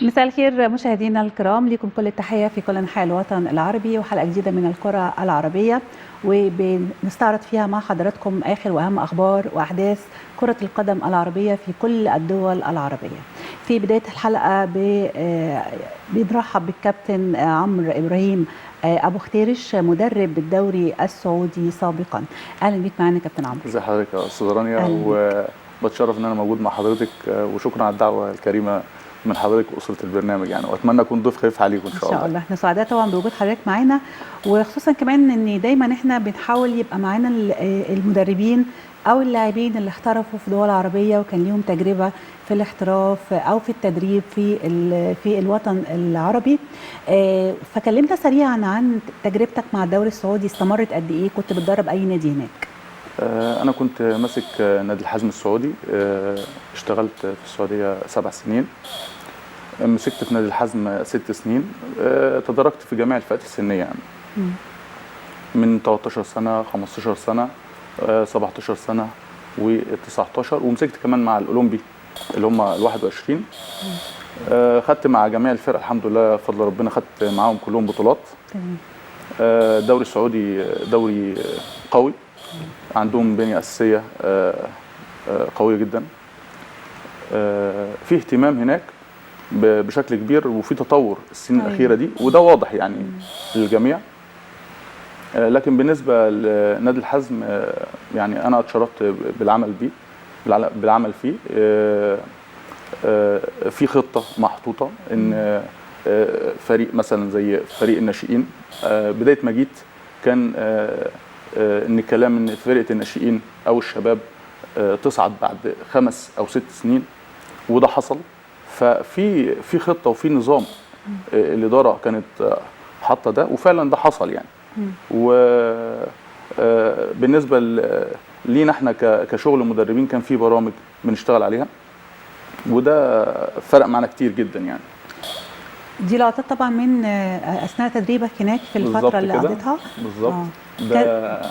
مساء الخير مشاهدينا الكرام، لكم كل التحية في كل أنحاء الوطن العربي وحلقة جديدة من الكرة العربية، وبنستعرض فيها مع حضراتكم آخر وأهم أخبار وأحداث كرة القدم العربية في كل الدول العربية. في بداية الحلقة بنرحب بالكابتن عمرو إبراهيم أبو ختيرش، مدرب الدوري السعودي سابقا. أهلا بيك معنا كابتن عمرو. ازي حضرتك يا أستاذ رانيا، وبتشرف إن أنا موجود مع حضرتك، وشكرا على الدعوة الكريمة من حضرتك وأسرة البرنامج يعني، وأتمنى أكون ضيف خفيف عليكم إن شاء الله. احنا سعداء طبعا بوجود حضرتك معانا، وخصوصا كمان ان دايما احنا بنحاول يبقى معانا المدربين او اللاعبين اللي احترفوا في دول عربيه وكان ليهم تجربه في الاحتراف او في التدريب في الوطن العربي. فكلمنا سريعا عن تجربتك مع الدوري السعودي، استمرت قد ايه؟ كنت بتدرب اي نادي هناك؟ أنا كنت ماسك نادي الحزم السعودي، اشتغلت في السعودية 7 سنين، مسكت في نادي الحزم 6 سنين، تدرجت في جميع الفئات السنية يعني من 13 سنة 15 سنة 17 سنة و19، ومسكت كمان مع الأولمبي اللي هم ال21. خدت مع جميع الفرق الحمد لله بفضل ربنا، خدت معاهم كلهم بطولات. الدوري السعودي دوري قوي، عندهم بنية أساسية قوية جدا، في اهتمام هناك بشكل كبير، وفي تطور السنين الأخيرة دي، وده واضح يعني للجميع. لكن بالنسبة لنادي الحزم يعني أنا اتشرفت بالعمل فيه في خطة محطوطة إن فريق مثلا زي فريق الناشئين، بداية ما جيت كان ان كلام ان فرقه الناشئين او الشباب تصعد بعد 5 أو 6 سنين، وده حصل. ففي خطه وفي نظام، الاداره كانت حاطه ده، وفعلا ده حصل يعني. وبالنسبه لينا احنا كشغل مدربين كان في برامج بنشتغل عليها، وده فرق معنا كتير جدا يعني. دي لقطات طبعا من اثناء تدريبك هناك في الفتره اللي قضيتها بالظبط. ده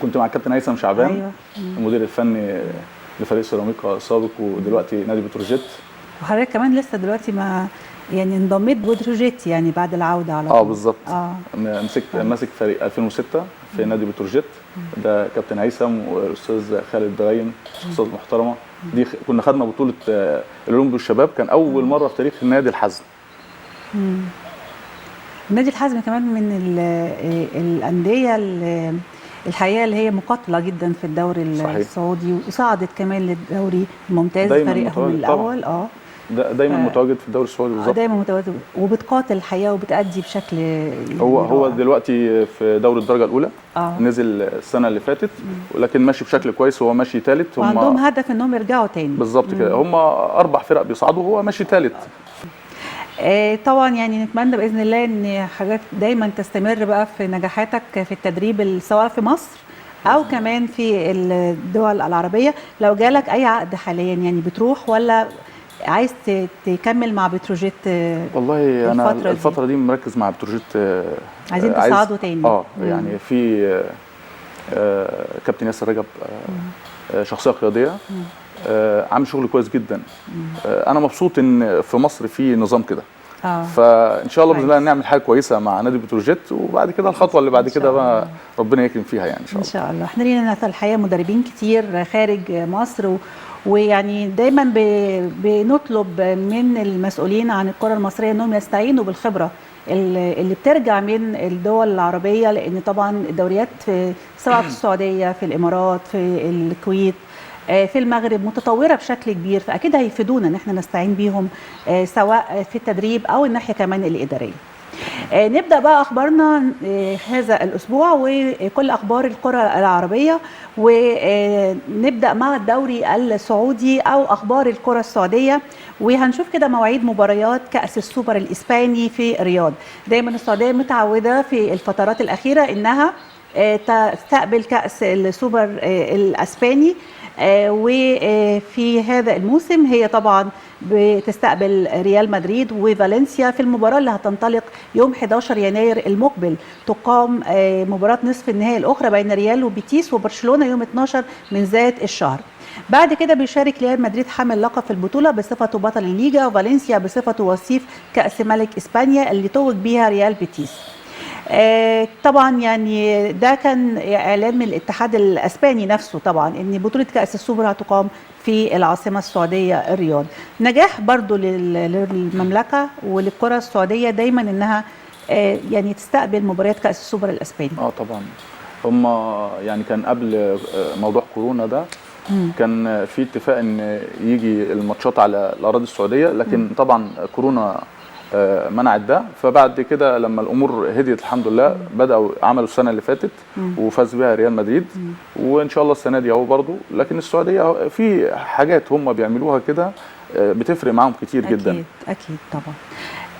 كنت مع الكابتن هيثم شعبان. أيوة. المدير الفني لفريق سيراميكا السابق، ودلوقتي نادي بتروجيت. وحضرتك كمان لسه دلوقتي ما يعني انضميت بتروجيت يعني بعد العوده على طول. بالظبط. ماسك فريق 2006 في نادي بتروجيت، ده كابتن هيثم والاستاذ خالد دغيم، شخصيات محترمه. دي كنا خدنا بطوله الاولمبي والشباب، كان اول مره في تاريخ النادي الحزم. نادي الحزم كمان من الأندية الحقيقة اللي هي مقاتلة جدا في الدوري السعودي، وصعدت كمان للدوري الممتاز فريقهم الأول. دايما متواجد في الدوري السعودي. بالظبط، دايما متواجد وبتقاتل الحقيقة وبتأدي بشكل هو دلوقتي في دوري الدرجة الأولى. نزل السنة اللي فاتت، ولكن ماشي بشكل كويس، هو ماشي ثالث. وعندهم هدف انهم يرجعوا تاني. بالظبط كده، هم 4 فرق بيصعدوا، هو ماشي ثالث. طبعا يعني نتمنى باذن الله ان حاجات دايما تستمر بقى في نجاحاتك في التدريب، سواء في مصر او كمان في الدول العربيه. لو جالك اي عقد حاليا يعني بتروح، ولا عايز تكمل مع بتروجيت؟ والله انا الفتره دي مركز مع بتروجيت. عايزين تصعدوا تاني. يعني في كابتن ياسر رجب، شخصيه قياديه، عامل شغل كويس جدا. انا مبسوط ان في مصر في نظام كده. فان شاء الله باذن الله نعمل حاجه كويسه مع نادي بتروجيت، وبعد كده الخطوه اللي بعد كده بقى ربنا يكرم فيها يعني ان شاء الله. احنا لينا الحقيقه مدربين كتير خارج مصر، ويعني دايما بنطلب من المسؤولين عن الكره المصريه انهم يستعينوا بالخبره اللي بترجع من الدول العربيه، لان طبعا الدوريات سواء في السعوديه، في الامارات، في الكويت، في المغرب متطوره بشكل كبير، فاكيد هيفيدونا ان احنا نستعين بيهم سواء في التدريب او الناحيه كمان الاداريه. نبدا بقى اخبارنا هذا الاسبوع وكل اخبار الكره العربيه، ونبدا مع الدوري السعودي او اخبار الكره السعوديه، وهنشوف كده مواعيد مباريات كاس السوبر الاسباني في الرياض. دايما السعوديه متعوده في الفترات الاخيره انها تستقبل كاس السوبر الاسباني. وفي هذا الموسم هي طبعا بتستقبل ريال مدريد وفالنسيا في المباراة اللي هتنطلق يوم 11 يناير المقبل. تقام مباراة نصف النهائي الأخرى بين ريال وبيتيس وبرشلونة يوم 12 من ذات الشهر. بعد كده بيشارك ريال مدريد حامل لقب في البطولة بصفته بطل الليجا، وفالنسيا بصفته وصيف كأس ملك إسبانيا اللي توج بيها ريال بيتيس. طبعا يعني ده كان اعلان من الاتحاد الاسباني نفسه طبعا ان بطوله كاس السوبر هتقام في العاصمه السعوديه الرياض. نجاح برضو للمملكه وللكره السعوديه دايما انها يعني تستقبل مباريات كاس السوبر الاسباني. طبعا هم يعني كان قبل موضوع كورونا ده كان في اتفاق ان يجي الماتشات على الاراضي السعوديه، لكن طبعا كورونا منعت ده. فبعد كده لما الامور هديت الحمد لله بداوا عملوا السنه اللي فاتت وفاز بها ريال مدريد، وان شاء الله السنه دي اهو برضه. لكن السعوديه في حاجات هم بيعملوها كده بتفرق معاهم كتير جدا. اكيد طبعا.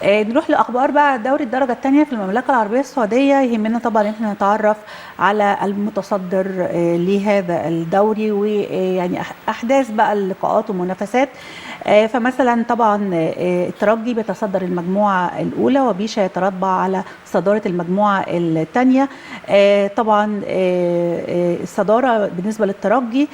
نروح لاخبار بقى دوري الدرجه الثانيه في المملكه العربيه السعوديه. يهمنا طبعا ان احنا نتعرف على المتصدر لهذا الدوري ويعني احداث بقى اللقاءات والمنافسات. فمثلا طبعا الترجي بيتصدر المجموعه الاولى وبيشا يتربع على صداره المجموعه الثانيه. طبعا الصداره بالنسبه للترجي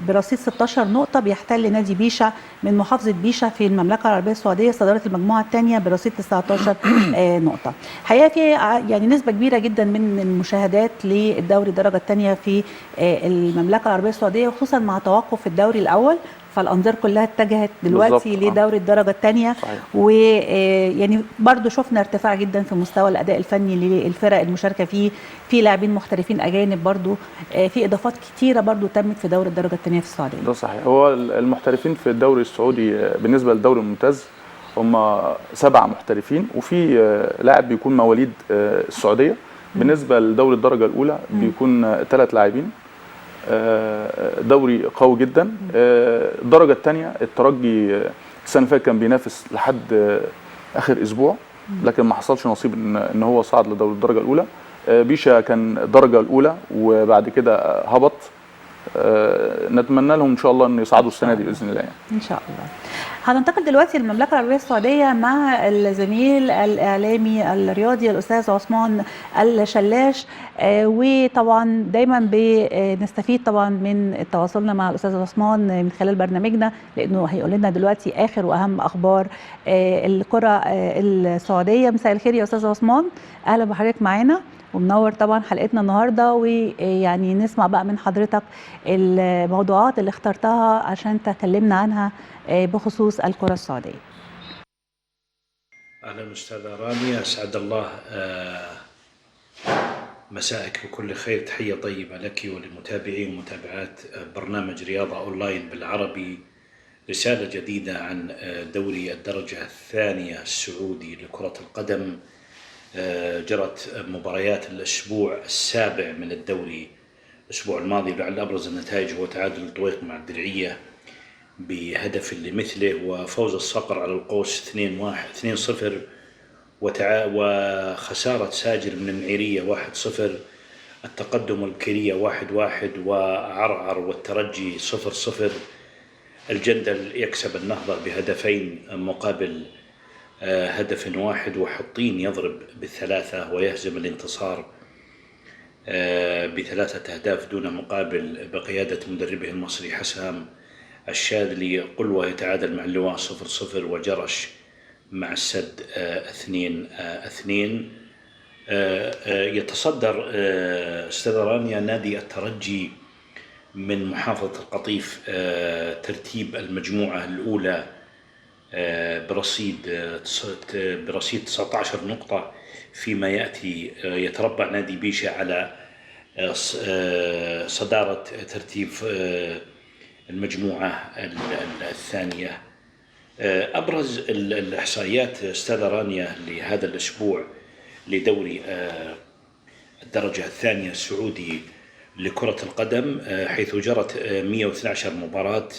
برصيد 16 نقطه بيحتل نادي بيشا من محافظه بيشا في المملكه العربيه السعوديه صداره المجموعه الثانيه برصيد 19 نقطه. حقيقه في يعني نسبه كبيره جدا من المشاهدات للدوري الدرجه الثانيه في المملكه العربيه السعوديه، وخصوصا مع توقف الدوري الاول فالانظار كلها اتجهت دلوقتي لدوري الدرجه الثانيه. ويعني برضو شفنا ارتفاع جدا في مستوى الاداء الفني للفرق المشاركه فيه، في لاعبين محترفين اجانب برضو، في اضافات كتيره برضو تمت في دوري الدرجه الثانيه في السعوديه. ده صحيح. هو المحترفين في الدوري السعودي بالنسبه للدوري الممتاز هم 7 محترفين، وفي لاعب بيكون مواليد السعوديه. بالنسبه لدوري الدرجه الاولى بيكون 3 لاعبين. دوري قوي جدا. الدرجه الثانيه الترجي السنه اللي فاتت كان بينافس لحد اخر اسبوع، لكن ما حصلش نصيب ان هو صعد لدوري الدرجه الاولى. بيشا كان الدرجه الاولى وبعد كده هبط. نتمنى لهم ان شاء الله ان يصعدوا السنه دي باذن الله يعني. ان شاء الله. هننتقل دلوقتي للمملكه العربيه السعوديه مع الزميل الاعلامي الرياضي الاستاذ عثمان الشلاش. وطبعا دايما بنستفيد طبعا من تواصلنا مع الاستاذ عثمان من خلال برنامجنا، لانه هيقول لنا دلوقتي اخر واهم اخبار الكره السعوديه. مساء الخير يا استاذ عثمان، اهلا بحضرتك معانا ومنور طبعا حلقتنا النهارده. ويعني نسمع بقى من حضرتك الموضوعات اللي اخترتها عشان تكلمنا عنها بخصوص الكرة السعودية. أهلا أستاذة رانيا، أسعد الله مساءك بكل خير. تحية طيبة لك وللمتابعين ومتابعات برنامج رياضة أونلاين بالعربي. رسالة جديدة عن دوري الدرجة الثانية السعودي لكرة القدم. جرت مباريات الأسبوع السابع من الدوري الأسبوع الماضي، لعل أبرز النتائج هو تعادل الطويق مع الدرعية بهدف لمثله، وفوز الصقر على القوس 2-0، وخسارة ساجر من النعيرية 1-0، التقدم الكيرية 1-1، وعرعر والترجي 0-0. الجندل يكسب النهضة بهدفين مقابل هدف واحد، وحطين يضرب بالثلاثة ويهزم الانتصار ب3 أهداف دون مقابل بقيادة مدربه المصري حسام الشاذلي. قلوة يتعادل مع اللواء 0-0، وجرش مع السد 2-2. يتصدر أستاذ رانيا نادي الترجي من محافظة القطيف ترتيب المجموعة الأولى برصيد 19 نقطة، فيما يأتي يتربع نادي بيشا على صدارة ترتيب المجموعة الثانية. أبرز الإحصائيات أستاذة رانيا لهذا الأسبوع لدوري الدرجة الثانية السعودي لكرة القدم، حيث جرت 112 مباراة.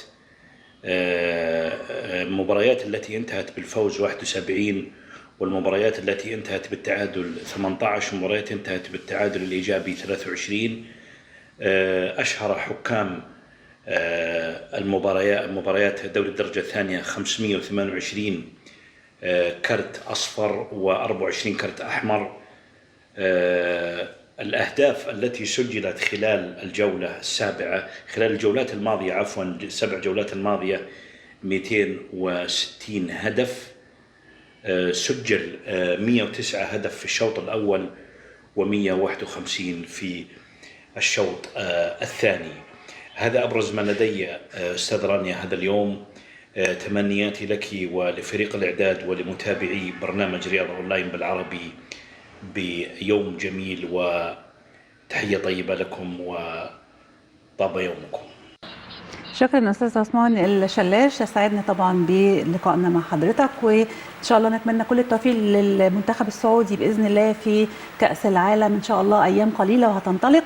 المباريات التي انتهت بالفوز 71، والمباريات التي انتهت بالتعادل 18، ومباريات انتهت بالتعادل الإيجابي 23. أشهر حكام مباريات دوري الدرجة الثانية 528 كرت أصفر و24 كرت أحمر. الأهداف التي سجلت خلال الجولات الماضية 7 جولات الماضية 260 هدف. سجل 109 هدف في الشوط الأول و151 في الشوط الثاني. هذا أبرز ما لدي أستاذ رانيا هذا اليوم. تمنياتي لك ولفريق الإعداد ولمتابعي برنامج رياضة أونلاين بالعربي بيوم جميل، وتحية طيبة لكم وطاب يومكم. شكرا استاذ عثمان الشلاش، سعدنا طبعا بلقائنا مع حضرتك، وان شاء الله نتمنى كل التوفيق للمنتخب السعودي باذن الله في كاس العالم ان شاء الله. ايام قليله وهتنطلق،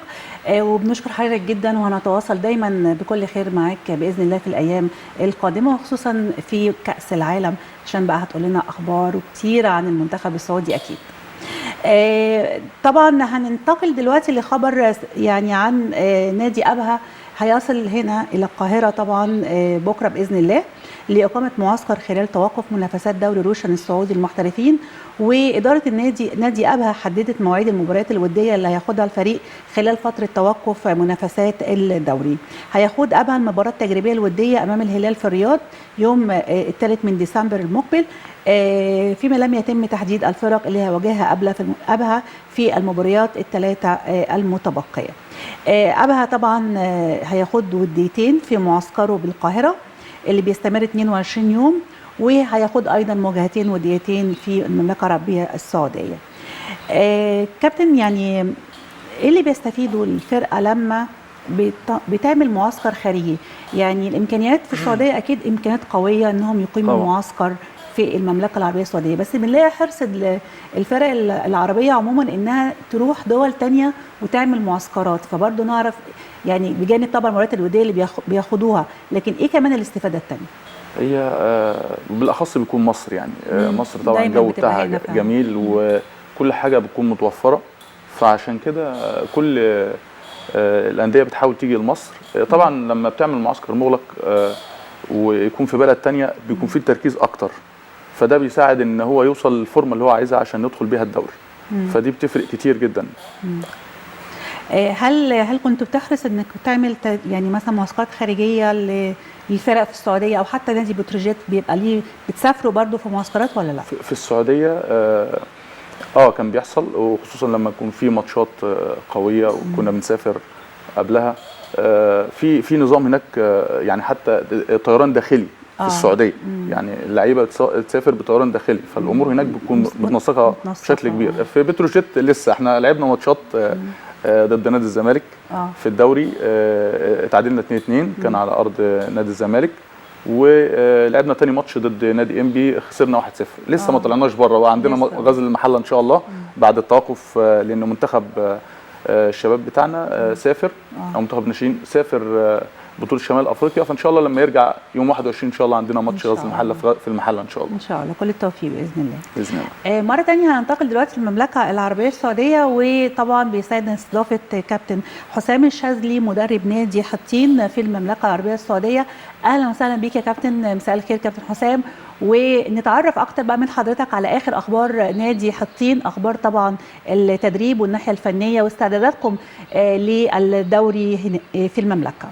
وبنشكر حضرتك جدا، وهنتواصل دايما بكل خير معاك باذن الله في الايام القادمه، وخصوصا في كاس العالم عشان بقى هتقول لنا اخبار كتيره عن المنتخب السعودي اكيد. طبعا هننتقل دلوقتي لخبر يعني عن نادي أبها. هيصل هنا إلى القاهرة طبعا بكرة بإذن الله لإقامة معسكر خلال توقف منافسات دوري روشن السعودي المحترفين. وإدارة نادي أبها حددت مواعيد المباريات الودية اللي هياخدها الفريق خلال فترة توقف منافسات الدوري. هيخوض أبها المباراة التجريبية الودية أمام الهلال في الرياض يوم 3 من ديسمبر المقبل، فيما لم يتم تحديد الفرق اللي هيواجهها أبها في المباريات الثلاثة المتبقية. أبها طبعا هيخوض وديتين في معسكره بالقاهرة اللي بيستمر 22 يوم، وهيخوض أيضا مواجهتين وديتين في المملكة العربية السعودية. كابتن، يعني إيه اللي بيستفيده الفرقة لما بتعمل معسكر خارجي؟ يعني الإمكانيات في السعودية أكيد إمكانيات قوية إنهم يقيموا معسكر في المملكة العربية السعودية، بس بنلاقي حرص الفرق العربية عموما إنها تروح دول تانية وتعمل معسكرات، فبرضه نعرف يعني بجانب طبعا المباريات الودية اللي بياخدوها، لكن إيه كمان الاستفادة التانية؟ هي بالأخص بيكون مصر، يعني مصر طبعا الجو بتاعها جميل وكل حاجة بتكون متوفرة، فعشان كده كل الأندية بتحاول تيجي لمصر. طبعا لما بتعمل معسكر مغلق ويكون في بلد تانية بيكون فيه التركيز أكتر، فده بيساعد ان هو يوصل للفورمه اللي هو عايزها عشان يدخل بيها الدوري. فدي بتفرق كتير جدا. هل كنت بتحرص انك تعمل يعني مثلا معسكرات خارجيه للفرق في السعوديه، او حتى نادي بتروجيت بيبقى ليه بتسافروا برضو في معسكرات ولا لا؟ في السعوديه كان بيحصل، وخصوصا لما يكون في ماتشات قويه وكنا بنسافر قبلها. في نظام هناك، يعني حتى طيران داخلي في السعوديه، يعني اللعيبه تسافر بطيران داخلي، فالامور هناك بتكون متنسقه بشكل كبير. في بتروجيت لسه احنا لعبنا ماتشات ضد نادي الزمالك في الدوري، اتعادلنا 2-2 كان على ارض نادي الزمالك، ولعبنا تاني ماتش ضد نادي انبي خسرنا 1-0. لسه ما طلعناش بره، وعندنا غزل المحله ان شاء الله بعد التوقف، لان منتخب الشباب بتاعنا سافر، او منتخب ناشئين سافر بطولة شمال افريقيا، فان شاء الله لما يرجع يوم 21 ان شاء الله عندنا ماتش غزل المحله في المحله ان شاء الله. ان شاء الله كل التوفيق باذن الله. باذن الله. مره ثانيه هننتقل دلوقتي للمملكه العربيه السعوديه، وطبعا بيسعدنا استضافه كابتن حسام الشاذلي مدرب نادي حطين في المملكه العربيه السعوديه. اهلا وسهلا بيك يا كابتن، مساء الخير كابتن حسام، ونتعرف اكتر بقى من حضرتك على اخر اخبار نادي حطين، اخبار طبعا التدريب والناحيه الفنيه واستعداداتكم للدوري في المملكه.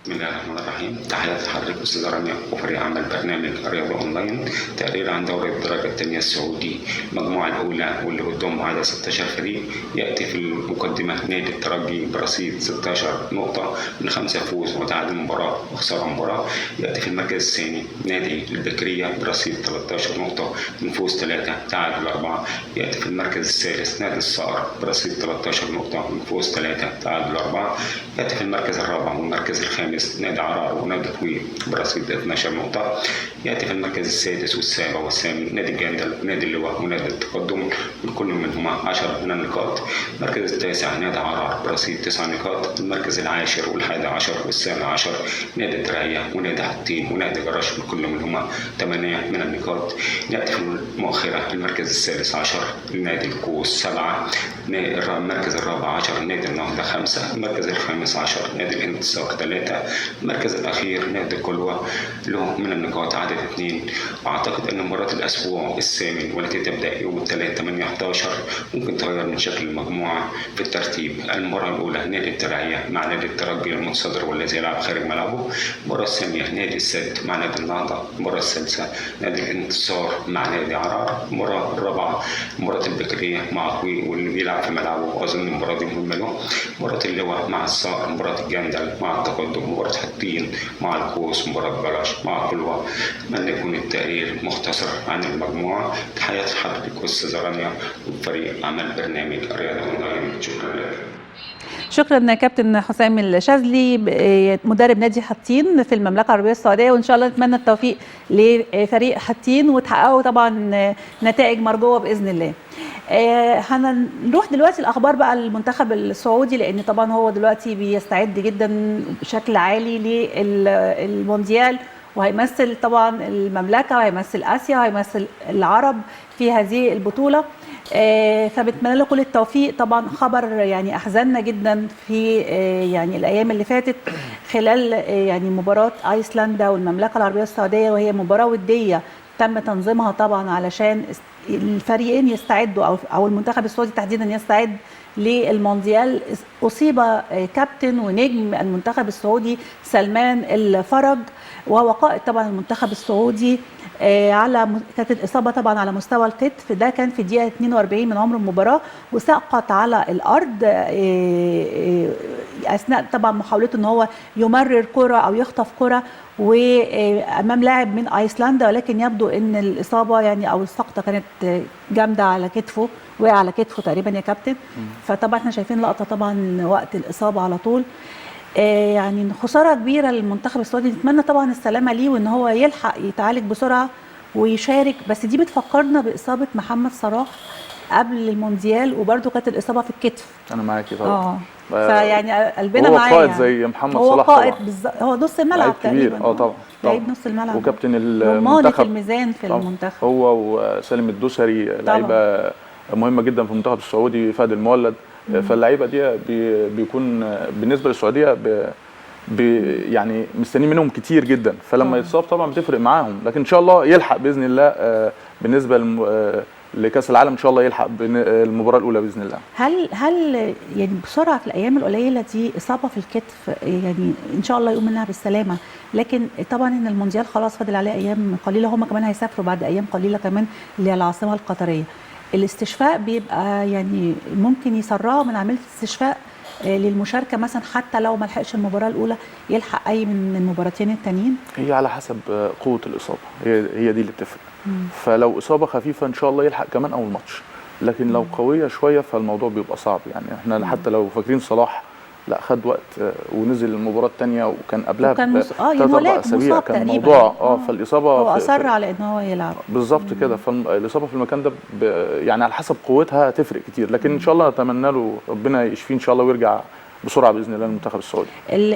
بسم الله الرحمن الرحيم. تحياتي لحضرتك استاذ رانيا وفريق عمل برنامج رياضه اونلاين. تقرير عن دوري الدرجه الثانيه السعودي المجموعه الاولى واللي قدامه عدد 16 فريق. ياتي في المقدمه نادي الترجي برصيد 16 نقطه من 5 فوز وتعادل مباراه وخساره مباراه. ياتي في المركز الثاني نادي البكريه برصيد 13 نقطه من فوز 3 تعادل 4. ياتي في المركز الثالث نادي الصقر برصيد 13 نقطه من فوز 3 تعادل 4. ياتي في المركز الرابع والمركز الخامس نادي عرعر ونادي طويل برصيد 12 نقطة. يأتي في المركز السادس والسابع والثامن نادي الجندل ونادي اللواء ونادي التقدم كل منهما 10 من النقاط. المركز التاسع نادي عرعر برصيد 9 نقاط. المركز العاشر وال11 وال12 نادي الدرعية ونادي حطين ونادي جرش كل منهما 8 من النقاط. يأتي في المؤخرة المركز الثالث عشر نادي الكوس 7 المركز الرابع 10 نادي النهضة 5، المركز الخامس 10 نادي الانتصار 3، المركز الأخير نادي القلوة له من النقاط عدد 2. وأعتقد أن مباراة الأسبوع الثامن والتي تبدأ يوم الثلاث 8/11 ممكن تغير من شكل المجموعة في الترتيب. المباراة الأولى نادي الترعية مع نادي الترجي المتصدر والذي يلعب خارج ملعبه، المباراة الثانية نادي السد مع نادي النهضة، المباراة الثالثة نادي الانتصار مع نادي عرعر، المباراة الرابعة مباراة البكرية مع أخوي واللي بيلعب في ملعبه وأظن المباراة دي مهمة له، مباراة اللواء مع الصقر، مباراة الجندل مع التقدم، مباراة حطين مع القوس، مباراة بلش مع قلوة. أتمنى يكون التقرير مختصر عن المجموعة. تحياتي لحضرتك أستاذة رانيا وفريق عمل برنامج الرياضة أونلاين. شكرا لك. شكرا يا كابتن حسام الشاذلي مدرب نادي حطين في المملكه العربيه السعوديه، وان شاء الله نتمنى التوفيق لفريق حطين وتحققوا طبعا نتائج مرجوه باذن الله. هنروح دلوقتي الاخبار بقى المنتخب السعودي، لان طبعا هو دلوقتي بيستعد جدا بشكل عالي للمونديال، وهيمثل طبعا المملكه وهيمثل اسيا وهيمثل العرب في هذه البطوله. فبتمنى له كل التوفيق. طبعا خبر يعني احزننا جدا في يعني الايام اللي فاتت خلال يعني مباراه ايسلندا والمملكه العربيه السعوديه، وهي مباراه وديه تم تنظيمها طبعا علشان الفريقين يستعدوا او المنتخب السعودي تحديدا يستعد للمونديال. اصيب كابتن ونجم المنتخب السعودي سلمان الفرج، وهو قائد طبعا المنتخب السعودي. كانت الاصابه طبعا على مستوى الكتف، ده كان في الدقيقه 42 من عمر المباراه، وسقط على الارض اثناء طبعا محاولته ان هو يمرر كره او يخطف كره وامام لاعب من ايسلندا، ولكن يبدو ان الاصابه يعني او السقطه كانت جامده على كتفه، وقع على كتفه تقريبا يا كابتن. فطبعا احنا شايفين لقطه طبعا وقت الاصابه على طول. يعني خساره كبيره للمنتخب السعودي، نتمنى طبعا السلامه ليه وان هو يلحق يتعالج بسرعه ويشارك. بس دي بتفكرنا باصابه محمد صلاح قبل المونديال، وبرده كانت الاصابه في الكتف. انا معاكي طبعا. فيعني قلبنا معاه. هو قائد يعني. زي محمد هو صلاح قائد طبعا. بالظبط، هو نص الملعب تقريبا. طبعا لعيب نص الملعب، وكابتن المنتخب في المنتخب الميزان في المنتخب. هو وسالم الدوسري لعيبه مهمه جدا في المنتخب السعودي، فهد المولد. فاللعيبه دي بيكون بالنسبه للسعوديه يعني مستنيين منهم كتير جدا، فلما يتصاب طبعا بتفرق معاهم، لكن ان شاء الله يلحق باذن الله. بالنسبه لكاس العالم ان شاء الله يلحق المباراه الاولى باذن الله. هل يعني بسرعه في الايام القليله دي اصابه في الكتف يعني ان شاء الله يقوم منها بالسلامه، لكن طبعا ان المونديال خلاص فاضل عليه ايام قليله، هم كمان هيسافروا بعد ايام قليله كمان اللي هي العاصمه القطريه. الاستشفاء بيبقى يعني ممكن يسرعوا من عمليه الاستشفاء للمشاركه مثلا، حتى لو ما لحقش المباراه الاولى يلحق اي من المباراتين التانيين. هي على حسب قوه الاصابه، هي دي اللي بتفرق. فلو اصابه خفيفه ان شاء الله يلحق كمان اول ماتش، لكن لو قويه شويه فالموضوع بيبقى صعب. يعني احنا حتى لو فاكرين صلاح لا خد وقت ونزل المباراه الثانيه، وكان قبلها ب3-4 اسابيع كان الموضوع فالاصابه هو اصر على ان هو يلعب بالظبط كده. فالاصابه في المكان ده يعني على حسب قوتها تفرق كتير، لكن ان شاء الله نتمنى له ربنا يشفيه ان شاء الله ويرجع بسرعه باذن الله المنتخب السعودي.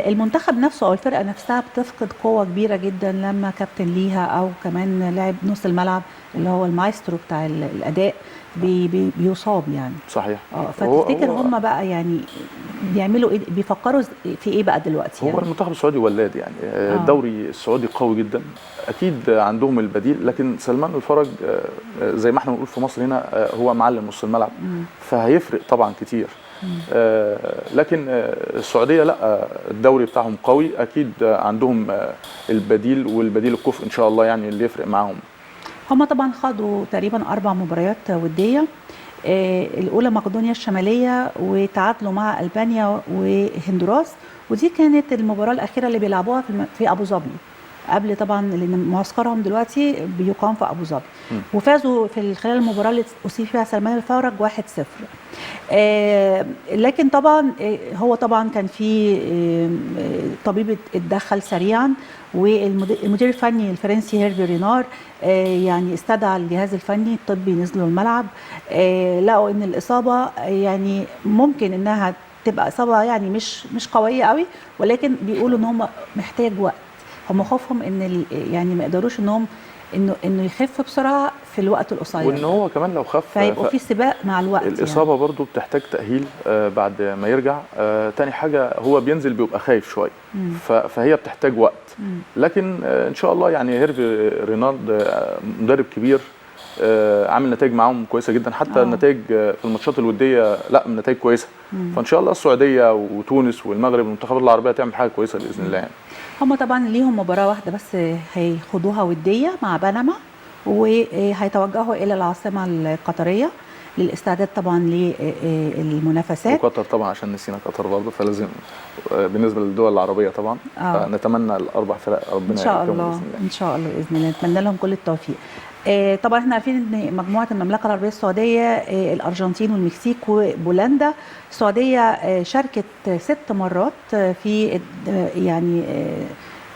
المنتخب نفسه او الفرقه نفسها بتفقد قوه كبيره جدا لما كابتن ليها او كمان لاعب نص الملعب اللي هو المايسترو بتاع الاداء بيصاب يعني. صحيح. فتفتكر هم بقى يعني بيعملوا ايه، بيفكروا في ايه بقى دلوقتي؟ هو يعني المنتخب السعودي ولاد يعني الدوري السعودي قوي جدا، اكيد عندهم البديل، لكن سلمان الفرج زي ما احنا بنقول في مصر هنا هو معلم نص الملعب، فهيفرق طبعا كتير. لكن السعوديه لا الدوري بتاعهم قوي، اكيد عندهم البديل والبديل الكفء ان شاء الله يعني اللي يفرق معاهم. هم طبعا خدوا تقريبا 4 مباريات وديه، الاولى مقدونيا الشماليه وتعادلوا مع البانيا وهندوراس، ودي كانت المباراه الاخيره اللي بيلعبوها في ابو ظبي قبل طبعا لان معسكرهم دلوقتي بيقام في ابو ظبي، وفازوا في خلال المباراه اللي اصيب فيها سلمان الفرج 1-0. لكن طبعا هو طبعا كان في طبيب اتدخل سريعا، والمدير الفني الفرنسي هيرفي رينار يعني استدعى الجهاز الفني الطبي، نزلوا الملعب لقوا ان الاصابه يعني ممكن انها تبقى اصابه يعني مش قويه قوي، ولكن بيقولوا ان هم محتاج وقت. هم خوفهم ان يعني ما يقدروش انهم انه يخف بسرعه في الوقت القصير، وان هو كمان لو خف فيبقوا في سباق مع الوقت. الاصابه يعني برضو بتحتاج تاهيل بعد ما يرجع. تاني حاجه هو بينزل بيبقى خايف شويه، فهي بتحتاج وقت. لكن ان شاء الله يعني هيرفي رينارد مدرب كبير، عامل نتائج معاهم كويسه جدا، حتى النتائج في الماتشات الوديه لا نتائج كويسه. فان شاء الله السعوديه وتونس والمغرب والمنتخبات العربيه تعمل حاجه كويسه باذن الله يعني. هم طبعا ليهم مباراه واحده بس هيخوضوها وديه مع بنما، وهيتوجهوا الى العاصمه القطريه للاستعداد طبعا للمنافسات. وقطر طبعا عشان نسينا قطر برضه، فلازم بالنسبه للدول العربيه طبعا نتمنى الاربع فرق ربنا ان شاء الله ان شاء الله باذن الله، نتمنى لهم كل التوفيق. طبعا احنا عارفين ان مجموعه المملكه العربيه السعوديه الارجنتين والمكسيك وبولندا. السعوديه شاركت 6 مرات في يعني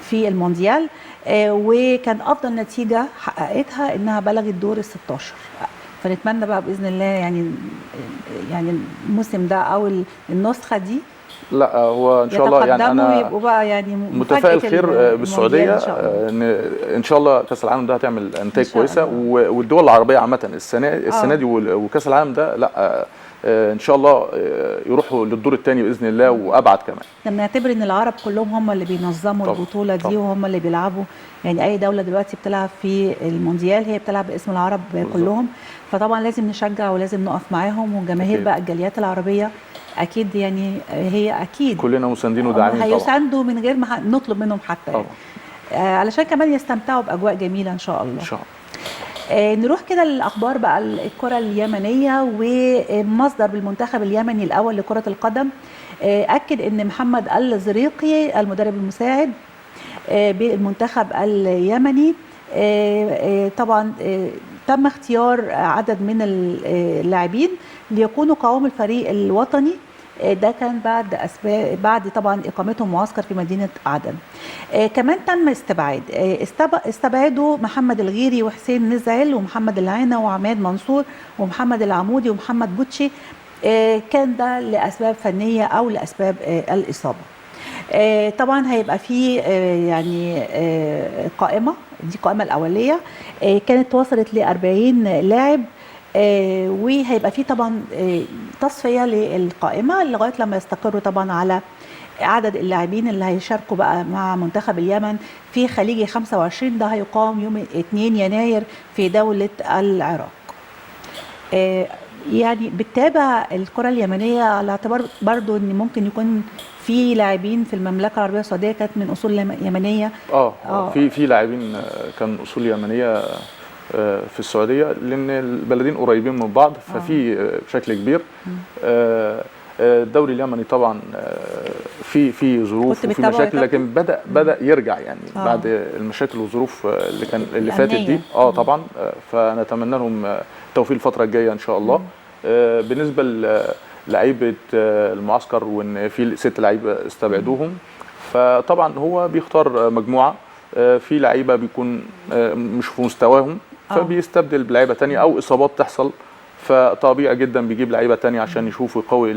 في المونديال، وكان افضل نتيجه حققتها انها بلغت دور ال 16. فنتمنى بقى باذن الله يعني الموسم ده او النسخه دي لا هو ان شاء الله يعني انا يبقوا بقى يعني متفائل خير بالسعوديه ان شاء الله كاس العالم ده هتعمل نتائج كويسه، والدول العربيه عامه السنه دي وكاس العالم ده لا ان شاء الله يروحوا للدور الثاني باذن الله وابعد كمان. لما نعتبر ان العرب كلهم هم اللي بينظموا البطوله دي وهم اللي بيلعبوا، يعني اي دوله دلوقتي بتلعب في المونديال هي بتلعب باسم العرب كلهم، فطبعا لازم نشجع ولازم نقف معاهم، والجماهير بقى الجاليات العربيه اكيد يعني هي اكيد كلنا مساندين وداعمين طبعا، هيساندوا من غير ما نطلب منهم حتى يعني. علشان كمان يستمتعوا باجواء جميله ان شاء الله. ان شاء الله. نروح كده للاخبار بقى الكره اليمنيه، ومصدر بالمنتخب اليمني الاول لكره القدم اكد ان محمد الزريقي المدرب المساعد بالمنتخب اليمني طبعا تم اختيار عدد من اللاعبين ليكونوا قوام الفريق الوطني. ده كان بعد طبعا اقامتهم معسكر في مدينه عدن. كمان تم استبعدوا محمد الغيري وحسين نزعل ومحمد العينة وعماد منصور ومحمد العمودي ومحمد بوتشي. كان ده لاسباب فنيه او لاسباب الاصابه. طبعا هيبقى في يعني قائمه، دي القائمه الاوليه كانت وصلت ل 40 لاعب، وهيبقى في طبعا تصفيه للقائمه لغايه لما يستقروا طبعا على عدد اللاعبين اللي هيشاركوا بقى مع منتخب اليمن في خليجي 25. ده هيقام يوم 2 يناير في دوله العراق. يعني بتتابع الكره اليمنيه على اعتبار برضو ان ممكن يكون في لاعبين في المملكه العربيه السعوديه كانت من اصول يمنيه. في لاعبين كان اصول يمنيه في السعوديه، لان البلدين قريبين من بعض، ففي بشكل كبير. الدوري اليمني طبعا في ظروف وفي مشاكل، لكن بدا يرجع يعني بعد المشاكل والظروف اللي فاتت دي. طبعا فنتمنى لهم التوفيق الفتره الجايه ان شاء الله. بالنسبه لعيبه المعسكر وان في 6 لعيبه استبعدوهم، فطبعا هو بيختار مجموعه في لعيبه بيكون مش في مستواهم فبيستبدل بلعيبه ثانيه او اصابات تحصل، فطبيعي جدا بيجيب لعيبه ثانيه عشان يشوف ويقوي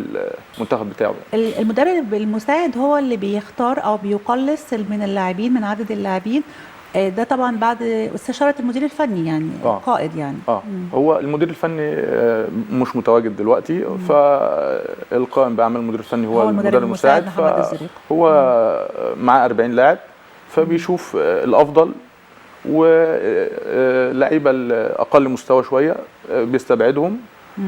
المنتخب بتاعه. المدرب المساعد هو اللي بيختار او بيقلص من اللاعبين من عدد اللاعبين، ده طبعا بعد استشاره المدير الفني يعني القائد يعني. هو المدير الفني مش متواجد دلوقتي، فالقائم باعمال المدير الفني هو المدرب المساعد، فهو معاه 40 لاعب فبيشوف الافضل واللعيبه الاقل مستوى شويه بيستبعدهم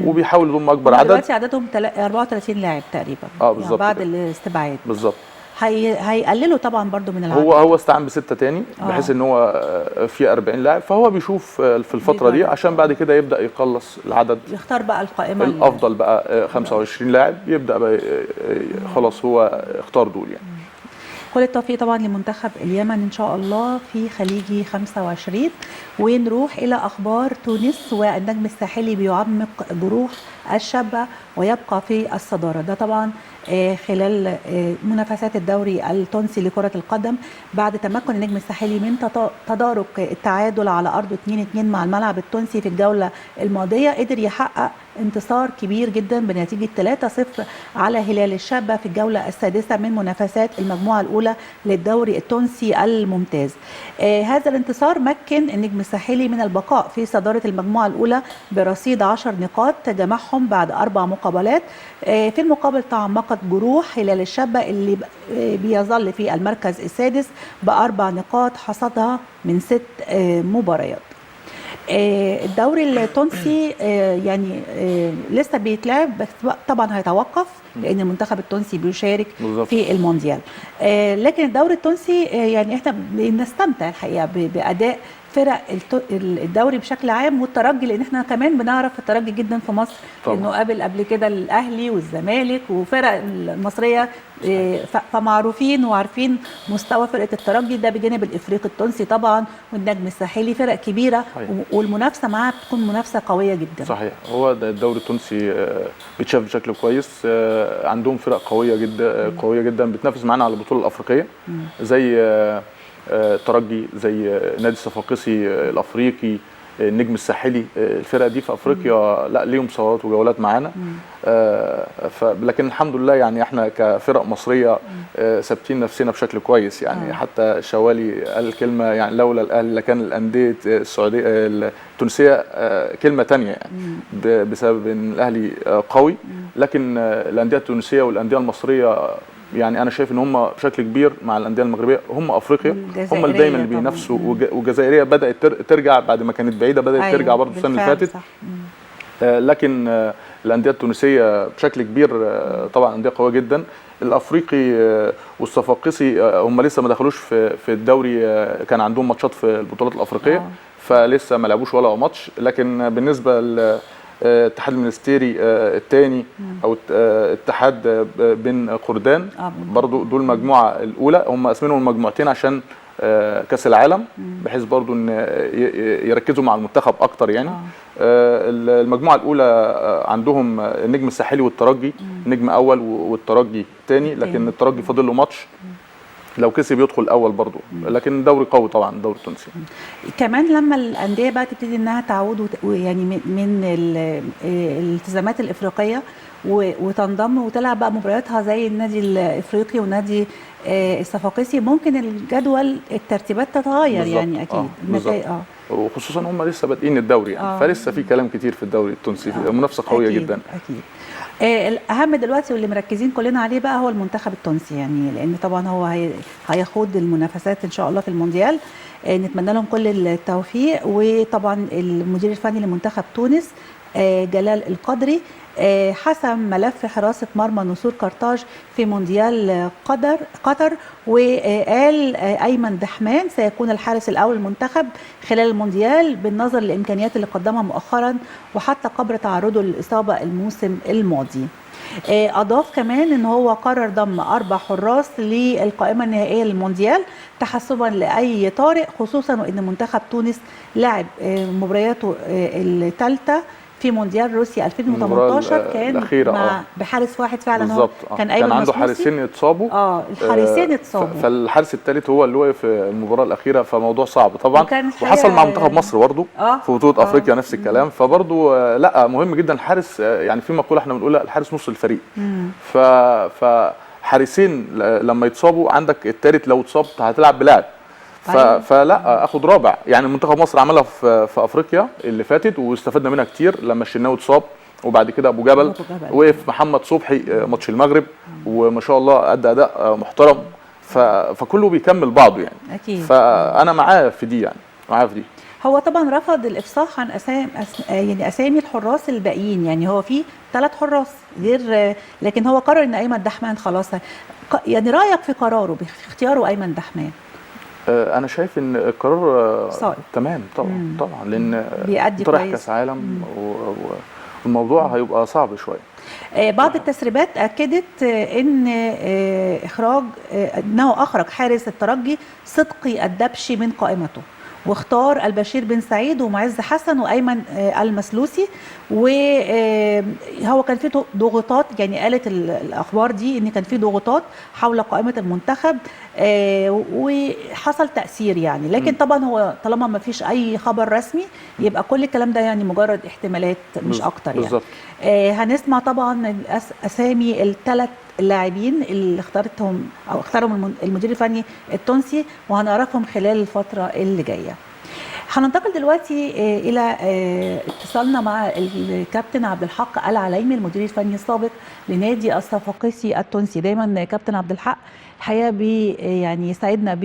وبيحاول يضم اكبر عدد. دلوقتي عددهم 34 لاعب تقريبا بالظبط يعني بعد الاستبعاد. بالظبط. هيقللوا طبعا برضو من العدد. هو استعان ب6 تاني بحيث ان هو في 40 لاعب، فهو بيشوف في الفتره دي عشان بعد كده يبدا يقلص العدد، يختار بقى القائمه الافضل بقى 25 لاعب، يبدا بقى خلاص هو اختار دول يعني. كل التوفيق طبعا لمنتخب اليمن ان شاء الله في خليجي 25. ونروح الى اخبار تونس، والنجم الساحلي بيعمق جروح الشابه ويبقى في الصداره. ده طبعا خلال منافسات الدوري التونسي لكره القدم بعد تمكن النجم الساحلي من تدارك التعادل على ارضه 2-2 مع الملعب التونسي في الجوله الماضيه، قدر يحقق انتصار كبير جدا بنتيجة 3-0 على هلال الشابة في الجولة السادسة من منافسات المجموعة الأولى للدوري التونسي الممتاز. هذا الانتصار مكن النجم الساحلي من البقاء في صدارة المجموعة الأولى برصيد 10 نقاط جمعهم بعد 4 مقابلات. في المقابل تعمقت جروح هلال الشابة اللي بيظل في المركز السادس ب4 نقاط حصدها من 6 مباريات. الدوري التونسي يعني لسه بيتلعب، بس طبعا هيتوقف لان المنتخب التونسي بيشارك في المونديال. لكن الدوري التونسي يعني احنا بنستمتع الحقيقه باداء فرق الدوري بشكل عام والترجي، لان احنا كمان بنعرف الترجي جدا في مصر لانه قابل قبل كده الاهلي والزمالك وفرق المصريه، فمعروفين وعارفين مستوى فرقه الترجي ده بجانب الافريقي التونسي طبعا والنجم الساحلي، فرق كبيره والمنافسه معاها بتكون منافسه قويه جدا. صحيح، هو الدوري التونسي بيتشاف بشكل كويس، عندهم فرق قويه جدا بتنافس معانا على البطوله الافريقيه زي الترجي، زي نادي الصفاقسي الافريقي، النجم الساحلي. الفرق دي في افريقيا لا ليهم صولات وجولات معانا، لكن الحمد لله يعني احنا كفرق مصريه ثابتين نفسنا بشكل كويس يعني. حتى شوالي قال كلمه يعني لولا الاهلي لكان الانديه السعوديه التونسيه كلمه ثانيه يعني، بسبب ان الاهلي قوي، لكن الانديه التونسيه والانديه المصريه يعني انا شايف ان هم بشكل كبير مع الانديه المغربيه هم افريقيا، هم اللي دايما اللي بينافسوا. والجزائريه بدات ترجع بعد ما كانت بعيده، بدات ترجع برضه السنه اللي فاتت. لكن الانديه التونسيه بشكل كبير طبعا انديه قويه جدا. الافريقي والصفاقسي هم لسه ما دخلوش في الدوري، كان عندهم ماتشات في البطولات الافريقيه فلسه ما لعبوش ولا ماتش. لكن بالنسبه الاتحاد المنستيري الثاني او اتحاد بن قردان برضو دول المجموعه الاولى، هم قاسمينهم المجموعتين عشان كاس العالم بحيث برضو ان يركزوا مع المنتخب اكتر يعني. المجموعه الاولى عندهم النجم الساحلي والترجي، نجم اول والترجي ثاني، لكن الترجي فاضل له ماتش لو كسب يدخل الاول برضه. لكن دوري قوي طبعا الدوري التونسي. كمان لما الانديه بقى تبتدي انها تعود يعني من الالتزامات الافريقيه وتنضم وتلعب بقى مبارياتها زي النادي الافريقي والنادي الصفاقسي، ممكن الجدول الترتيبات تتغير يعني اكيد. وخصوصا هم لسه بادئين الدوري يعني فلسه في كلام كتير في الدوري التونسي، منافسه قويه أكيد جدا. اكيد. الاهم دلوقتي واللي مركزين كلنا عليه بقى هو المنتخب التونسي يعني، لان طبعا هو هيخوض المنافسات ان شاء الله في المونديال. نتمنى لهم كل التوفيق. وطبعا المدير الفني لمنتخب تونس جلال القدري حسم ملف حراسة مرمى نسور قرطاج في مونديال قطر، وقال أيمن دحمان سيكون الحارس الأول للمنتخب خلال المونديال بالنظر للإمكانيات اللي قدمها مؤخرا وحتى قبل تعرضه للإصابة الموسم الماضي. أضاف كمان أنه هو قرر ضم 4 حراس للقائمة النهائية للمونديال تحسبا لأي طارئ، خصوصا وأن منتخب تونس لعب مبارياته الثالثة في مونديال روسيا 2018 كان مع بحارس واحد فعلا بالظبط. كان عنده حارسين اتصابوا. الحارسين اتصابوا، فالحارس الثالث هو اللي وقف في المباراه الاخيره، فموضوع صعب طبعا. وحصل مع منتخب مصر برضه في بطوله افريقيا نفس الكلام. فبرضه لا مهم جدا الحارس يعني، في مقوله احنا بنقولها الحارس نص الفريق. فحارسين لما يتصابوا عندك الثالث لو اتصبت هتلعب بلاعب، فلا اخد رابع يعني. منتخب مصر عملها في افريقيا اللي فاتت واستفدنا منها كتير لما الشناوي اتصاب، وبعد كده ابو جبل وقف محمد صبحي ماتش المغرب وما شاء الله ادى اداء محترم. فكله بيكمل بعضه يعني أكيد. فانا معاه في دي يعني، معاه في دي. هو طبعا رفض الافصاح عن اسامي الحراس الباقيين يعني، هو في 3 حراس غير، لكن هو قرر ان ايمن دحمان خلاص يعني. رايك في قراره باختياره ايمن دحمان؟ انا شايف ان القرار صائب تمام طبعا لان بيأدي طرح كاس عالم والموضوع هيبقى صعب شويه. بعض التسريبات اكدت ان انه اخرج حارس الترجي صدقي الدبشي من قائمته، واختار البشير بن سعيد ومعز حسن وايمن المسلوسي. وهو كان في ضغوطات يعني، قالت الاخبار دي ان كان في ضغوطات حول قائمه المنتخب وحصل تأثير يعني. لكن طبعا هو طالما ما فيش أي خبر رسمي يبقى كل الكلام ده يعني مجرد احتمالات مش أكتر يعني. بالظبط. هنسمع طبعا أسامي الثلاث اللاعبين اللي اختارهم المدير الفني التونسي، وهنعرفهم خلال الفترة اللي جاية. هننتقل دلوقتي الى اتصالنا مع الكابتن عبد الحق العليمي المدير الفني السابق لنادي الصفاقسي التونسي. دايما كابتن عبد الحق الحقيقه يعني يسعدنا ب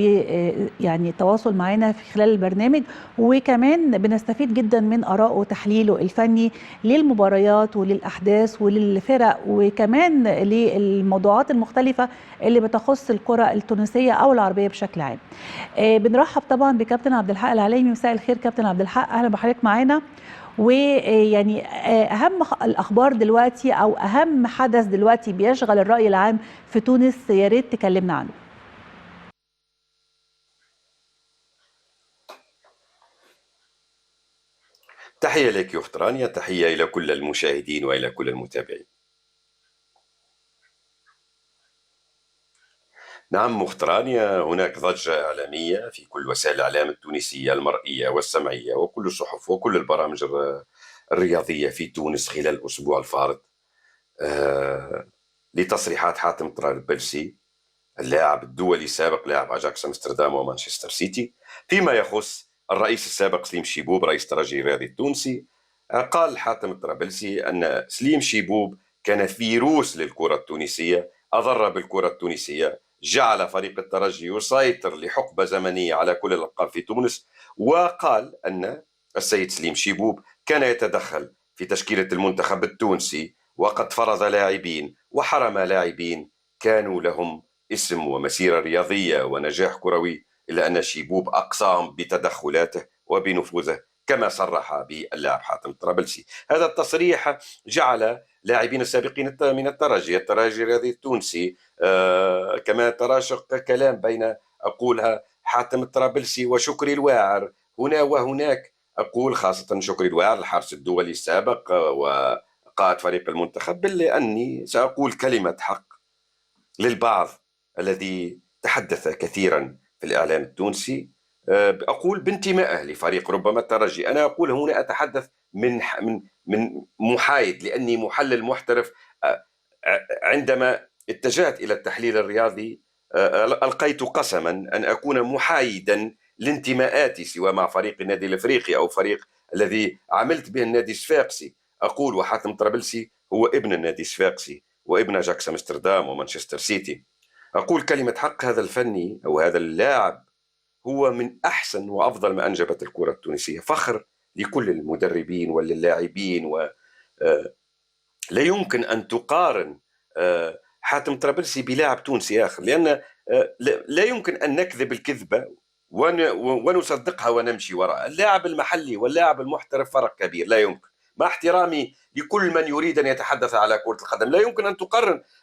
يعني التواصل معنا في خلال البرنامج، وكمان بنستفيد جدا من ارائه وتحليله الفني للمباريات وللاحداث وللفرق، وكمان للموضوعات المختلفه اللي بتخص الكره التونسيه او العربيه بشكل عام. بنرحب طبعا بكابتن عبد الحق العليمي. مساء الخير كابتن عبد الحق، اهلا بحضرتك معانا. ويعني اهم الاخبار دلوقتي او اهم حدث دلوقتي بيشغل الراي العام في تونس، يا ريت تكلمنا عنه. تحية لك يا أخت رانيا، تحية إلى كل المشاهدين وإلى كل المتابعين. نعم أخت رانيا، هناك ضجة إعلامية في كل وسائل الإعلام التونسية المرئية والسمعية وكل الصحف وكل البرامج الرياضية في تونس خلال الأسبوع الفارط لتصريحات حاتم طرابلسي اللاعب الدولي السابق لاعب أجاكس أمستردام ومانشستر سيتي فيما يخص الرئيس السابق سليم شيبوب رئيس الترجي الرياضي التونسي. قال حاتم الطرابلسي أن سليم شيبوب كان فيروس للكرة التونسية، أضر بالكرة التونسية، جعل فريق الترجي يسيطر لحقبة زمنية على كل الألقاب في تونس. وقال أن السيد سليم شيبوب كان يتدخل في تشكيلة المنتخب التونسي، وقد فرض لاعبين وحرم لاعبين كانوا لهم اسم ومسيرة رياضية ونجاح كروي، إلا أن شيبوب أقصاهم بتدخلاته وبنفوذه كما صرح باللاعب حاتم الطرابلسي. هذا التصريح جعل لاعبين السابقين من الترجي الرياضي التونسي كما تراشق كلام بين أقولها حاتم الطرابلسي وشكري الواعر هنا وهناك. أقول خاصة شكري الواعر الحارس الدولي السابق وقائد فريق المنتخب، بل أني سأقول كلمة حق للبعض الذي تحدث كثيرا في الإعلام التونسي. أقول بانتمائه لفريق ربما الترجي. أنا أقول هنا أتحدث من محايد لأني محلل محترف. عندما اتجهت إلى التحليل الرياضي ألقيت قسما أن أكون محايدا لانتماءاتي سواء مع فريق النادي الأفريقي أو فريق الذي عملت به النادي الصفاقسي. أقول وحاتم طرابلسي هو ابن النادي الصفاقسي وابن أجاكس أمستردام ومانشستر سيتي. أقول كلمة حق، هذا الفني أو هذا اللاعب هو من أحسن وأفضل ما أنجبت الكرة التونسية، فخر لكل المدربين واللاعبين. لا يمكن أن تقارن حاتم طرابلسي بلاعب تونسي آخر، لأن لا يمكن أن نكذب الكذبة ونصدقها ونمشي وراء. اللاعب المحلي واللاعب المحترف فرق كبير، لا يمكن. مع احترامي لكل من يريد أن يتحدث على كرة القدم، لا يمكن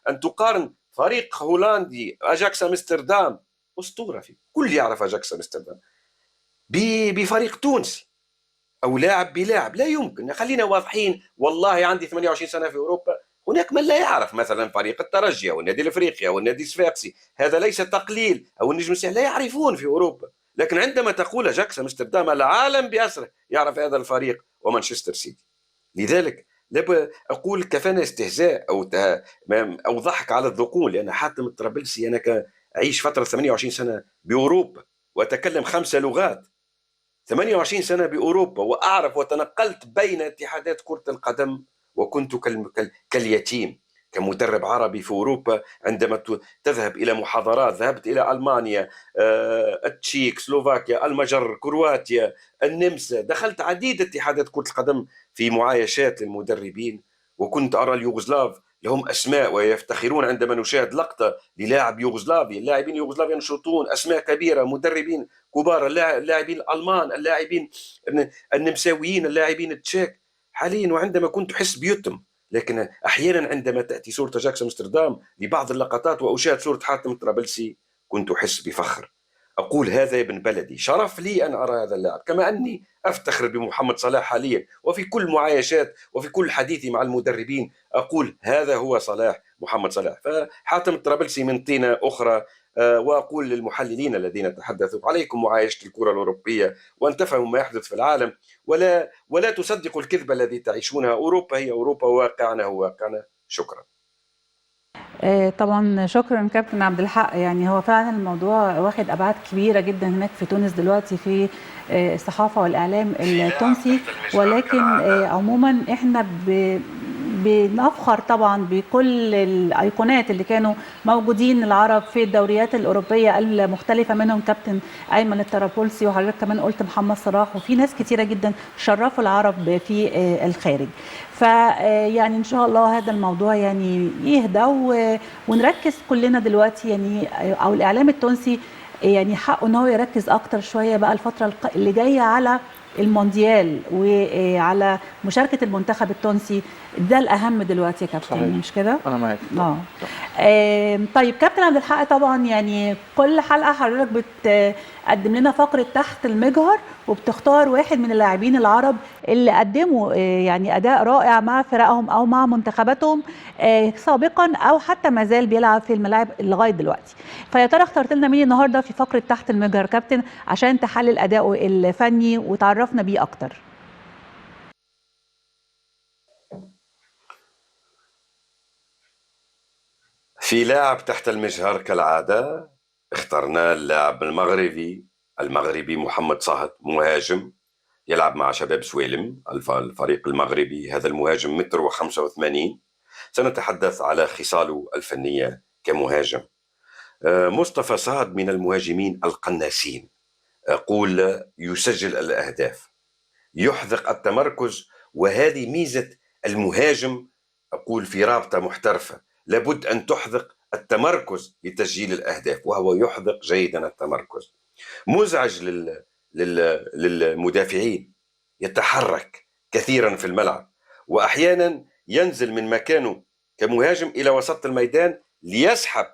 أن تقارن فريق هولندي أجاكس أمستردام أسطورة، في كل يعرف أجاكس أمستردام، بفريق تونسي أو لاعب بلاعب. لا يمكن. خلينا واضحين، والله عندي 28 سنة في أوروبا، هناك من لا يعرف مثلا فريق الترجي أو النادي الأفريقي أو النادي الصفاقسي، هذا ليس تقليل، أو النجم الساحلي، لا يعرفون في أوروبا. لكن عندما تقول أجاكس أمستردام العالم بأسره يعرف هذا الفريق ومانشستر سيتي. لذلك أقول كفانا استهزاء أو ضحك على الذقون، لأن حاتم الطرابلسي أنا أعيش فترة 28 سنة بأوروبا وأتكلم 5 لغات، 28 سنة بأوروبا، وأعرف وتنقلت بين اتحادات كرة القدم، وكنت كاليتيم كمدرب عربي في أوروبا. عندما تذهب إلى محاضرات، ذهبت إلى ألمانيا، التشيك، سلوفاكيا، المجر، كرواتيا، النمسا، دخلت عديد اتحادات كرة القدم في معايشات للمدربين، وكنت أرى اليوغوسلاف لهم أسماء ويفتخرون عندما نشاهد لقطة للاعب يوغوسلافي. اللاعبين اليوغوسلافيين ينشطون أسماء كبيرة، مدربين كبار، اللاعبين الألمان، اللاعبين النمساويين، اللاعبين التشيك حاليا. وعندما كنت أحس بيتم، لكن أحيانا عندما تأتي صورة أجاكس أمستردام لبعض اللقطات وأشاهد صورة حاتم الطرابلسي كنت أحس بفخر. أقول هذا ابن بلدي، شرف لي أن أرى هذا اللاعب، كما أني أفتخر بمحمد صلاح حاليا. وفي كل معايشات وفي كل حديثي مع المدربين أقول هذا هو صلاح، محمد صلاح. فحاتم الطرابلسي من طينة أخرى، وأقول للمحللين الذين تحدثوا عليكم معايشة الكرة الأوروبية وأن تفهموا ما يحدث في العالم، ولا تصدقوا الكذبة التي تعيشونها. أوروبا هي أوروبا، وواقعنا هو واقعنا. شكرا. طبعا شكرا كابتن عبد الحق. يعني هو فعلا الموضوع واخد ابعاد كبيره جدا هناك في تونس دلوقتي في الصحافه والاعلام التونسي، ولكن عموما احنا بنفخر طبعا بكل الايقونات اللي كانوا موجودين العرب في الدوريات الاوروبيه المختلفه، منهم كابتن ايمن الطرابلسي، وحضرتك كمان قلت محمد صلاح، وفي ناس كتيره جدا شرفوا العرب في الخارج. فيعني ان شاء الله هذا الموضوع يعني يهدى ونركز كلنا دلوقتي، يعني او الاعلام التونسي يعني حقه ان هو يركز اكتر شويه بقى الفتره اللي جايه على المونديال وعلى مشاركه المنتخب التونسي. ده الاهم دلوقتي يا كابتن، صحيح. مش كده؟ انا معاك. طيب كابتن عبد الحق، طبعا يعني كل حلقه حضرتك بتقدم لنا فقره تحت المجهر، وبتختار واحد من اللاعبين العرب اللي قدموا يعني اداء رائع مع فرقهم او مع منتخباتهم سابقا، او حتى ما زال بيلعب في الملاعب لغايه دلوقتي. فيا ترى اخترت لنا مين النهارده في فقره تحت المجهر كابتن عشان تحلل اداؤه الفني وتعرفنا بيه اكتر؟ في لاعب تحت المجهر كالعادة اخترنا اللاعب المغربي محمد صهد، مهاجم يلعب مع شباب سويلم الفريق المغربي. هذا المهاجم 1.85 متر. سنتحدث على خصاله الفنية كمهاجم. مصطفى صهد من المهاجمين القناصين، أقول يسجل الأهداف، يحذق التمركز، وهذه ميزة المهاجم. أقول في رابطة محترفة لابد أن تحذق التمركز لتسجيل الأهداف، وهو يحذق جيدا التمركز. مزعج للمدافعين، يتحرك كثيرا في الملعب، وأحيانا ينزل من مكانه كمهاجم إلى وسط الميدان ليسحب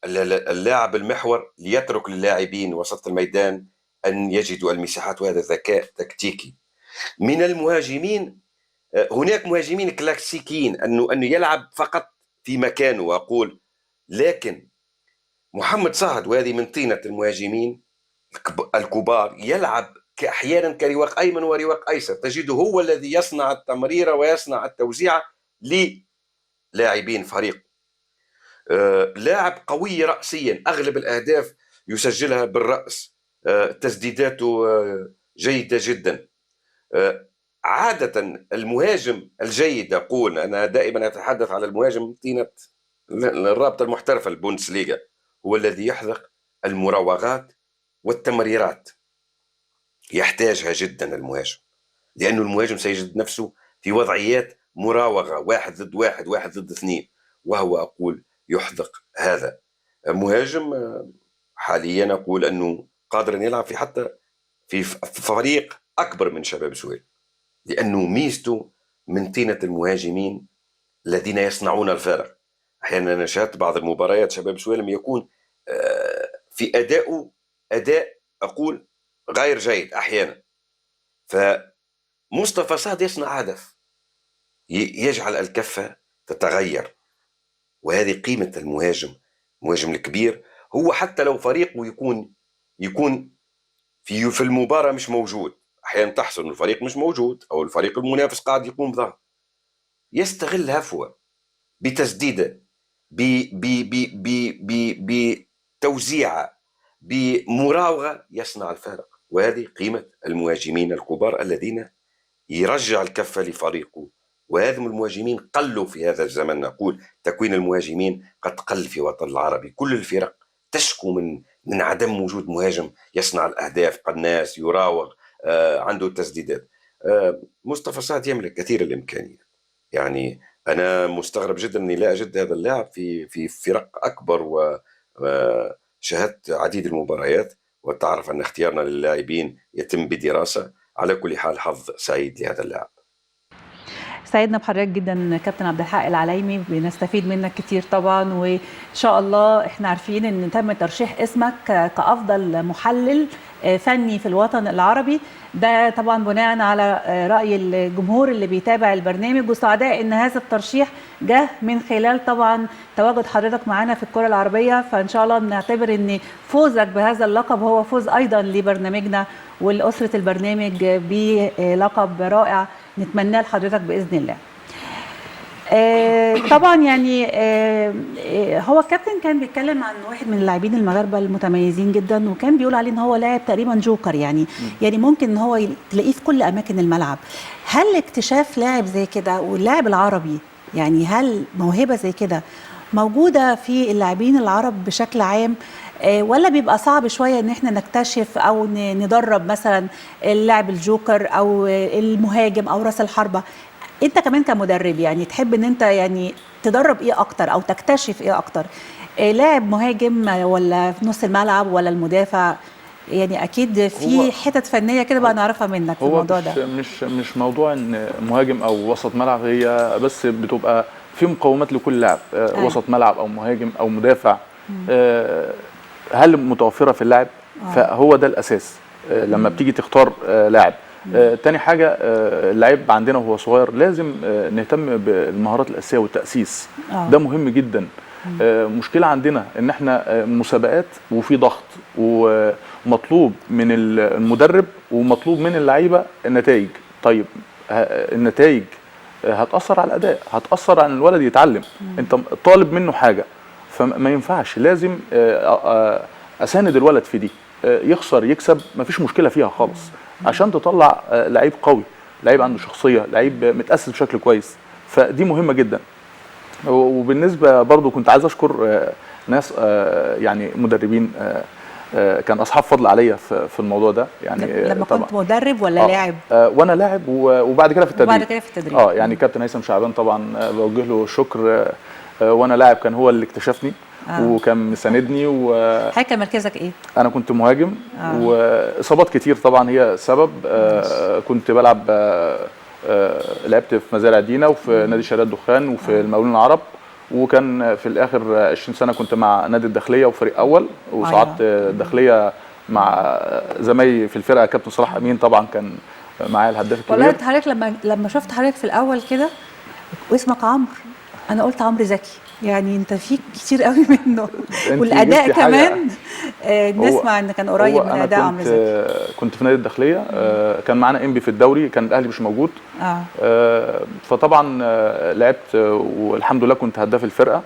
اللاعب المحور، ليترك للاعبين وسط الميدان أن يجدوا المساحات، وهذا ذكاء تكتيكي من المهاجمين. هناك مهاجمين كلاسيكيين أنه يلعب فقط في مكانه، وأقول لكن محمد صهد، وهذه من طينة المهاجمين الكبار، يلعب أحيانا كرواق أيمن ورواق أيسر، تجده هو الذي يصنع التمريرة ويصنع التوزيع للاعبين فريق. لاعب قوي رأسيا، أغلب الأهداف يسجلها بالرأس، تسديداته جيدة جدا. عادة المهاجم الجيد، أقول أنا دائما أتحدث على المهاجم طينة الرابطة المحترفة البوندسليغا، هو الذي يحذق المراوغات والتمريرات، يحتاجها جدا المهاجم، لأنه المهاجم سيجد نفسه في وضعيات مراوغة، 1 ضد 1، 1 ضد 2، وهو أقول يحذق هذا مهاجم. حاليا أقول أنه قادر أن يلعب حتى في فريق أكبر من شباب سويل، لأنه ميزته من طينة المهاجمين الذين يصنعون الفارق. أحيانا أنا شاهدت بعض المباريات شباب سويلم يكون في أداء أقول غير جيد أحيانا، فمصطفى صاد يصنع هدف، يجعل الكفة تتغير، وهذه قيمة المهاجم الكبير. هو حتى لو فريقه يكون في المباراة مش موجود، أحيانا تحصل الفريق مش موجود أو الفريق المنافس قاعد يقوم بضغط، يستغل هفوة بتسديدة، بتوزيعة، بمراوغة، يصنع الفارق. وهذه قيمة المهاجمين الكبار الذين يرجع الكفة لفريقه، وهذم المهاجمين قلوا في هذا الزمن. نقول تكوين المهاجمين قد قل في الوطن العربي، كل الفرق تشكو من عدم وجود مهاجم يصنع الأهداف، قناص، يراوغ، عنده تسديدات. مصطفى صاد يملك كثير الإمكانيات، يعني أنا مستغرب جدا أني لا أجد هذا اللاعب في فرق أكبر، وشاهدت عديد المباريات، وتعرف أن اختيارنا للاعبين يتم بدراسة. على كل حال حظ سعيد لهذا اللاعب. سعدنا بحضرتك جدا كابتن عبد الحق العلايمي، بنستفيد منك كتير طبعا، وان شاء الله احنا عارفين ان تم ترشيح اسمك كافضل محلل فني في الوطن العربي. ده طبعا بناء على رأي الجمهور اللي بيتابع البرنامج، وسعداء ان هذا الترشيح جه من خلال طبعا تواجد حضرتك معانا في الكرة العربية. فان شاء الله نعتبر ان فوزك بهذا اللقب هو فوز ايضا لبرنامجنا ولأسرة البرنامج بلقب رائع نتمناه لحضرتك بإذن الله. طبعا يعني هو الكابتن كان بيتكلم عن واحد من اللاعبين المغاربه المتميزين جدا، وكان بيقول عليه ان هو لاعب تقريبا جوكر، يعني ممكن ان هو تلاقيه في كل اماكن الملعب. هل اكتشاف لاعب زي كده واللاعب العربي، يعني هل موهبه زي كده موجوده في اللاعبين العرب بشكل عام، ولا بيبقى صعب شويه ان احنا نكتشف او ندرب مثلا اللاعب الجوكر او المهاجم او راس الحربه؟ انت كمان كمدرب يعني تحب ان انت يعني تدرب ايه اكتر او تكتشف ايه اكتر، لاعب مهاجم ولا في نص الملعب ولا المدافع؟ يعني اكيد في حتت فنيه كده بقى نعرفها منك في الموضوع ده. هو مش موضوع ان مهاجم او وسط ملعب، هي بس بتبقى في مقومات لكل لاعب، وسط ملعب او مهاجم او مدافع، هل متوفره في اللاعب؟ فهو ده الاساس لما بتيجي تختار لاعب. تاني حاجة اللعيب عندنا وهو صغير لازم نهتم بالمهارات الأساسية والتأسيس. ده مهم جدا. مشكلة عندنا ان احنا مسابقات وفي ضغط، ومطلوب من المدرب ومطلوب من اللعيبة النتائج. طيب النتائج هتأثر على الأداء، هتأثر على الولد يتعلم. انت طالب منه حاجة، فما ينفعش، لازم أساند الولد في دي، يخسر يكسب مفيش مشكلة فيها خالص، عشان تطلع لعيب قوي، لعيب عنده شخصية، لعيب متأسس بشكل كويس. فدي مهمة جدا. وبالنسبة برضو كنت عايز أشكر ناس يعني مدربين كان أصحاب فضل عليا في الموضوع ده. يعني لما كنت مدرب ولا لاعب؟ وأنا لاعب وبعد كده في التدريب. وبعد كده في التدريب. يعني كابتن هيثم شعبان طبعا بوجه له الشكر. وأنا لاعب كان هو اللي اكتشفني وكان مساندني. حضرتك كان مركزك ايه؟ انا كنت مهاجم. واصابات كتير طبعا هي سبب. كنت بلعب، لعبت في مزارع دينا وفي نادي شرقية الدخان وفي المقاولين العرب، وكان في الاخر 20 سنه كنت مع نادي الداخليه وفريق اول، وصعدت الداخليه مع زمايلي في الفرقه. كابتن صلاح امين طبعا كان معايا الهداف الكبير. والله حضرتك لما شفت حضرتك في الاول كده واسمك عمرو، انا قلت عمرو زكي، يعني انت فيك كتير قوي منه. والاداء كمان نسمع ان كان قريب من اداء عمرو زكي. كنت في نادي الداخليه، كان معانا انبي في الدوري، كان الاهلي مش موجود. فطبعا لعبت والحمد لله كنت هداف الفرقه.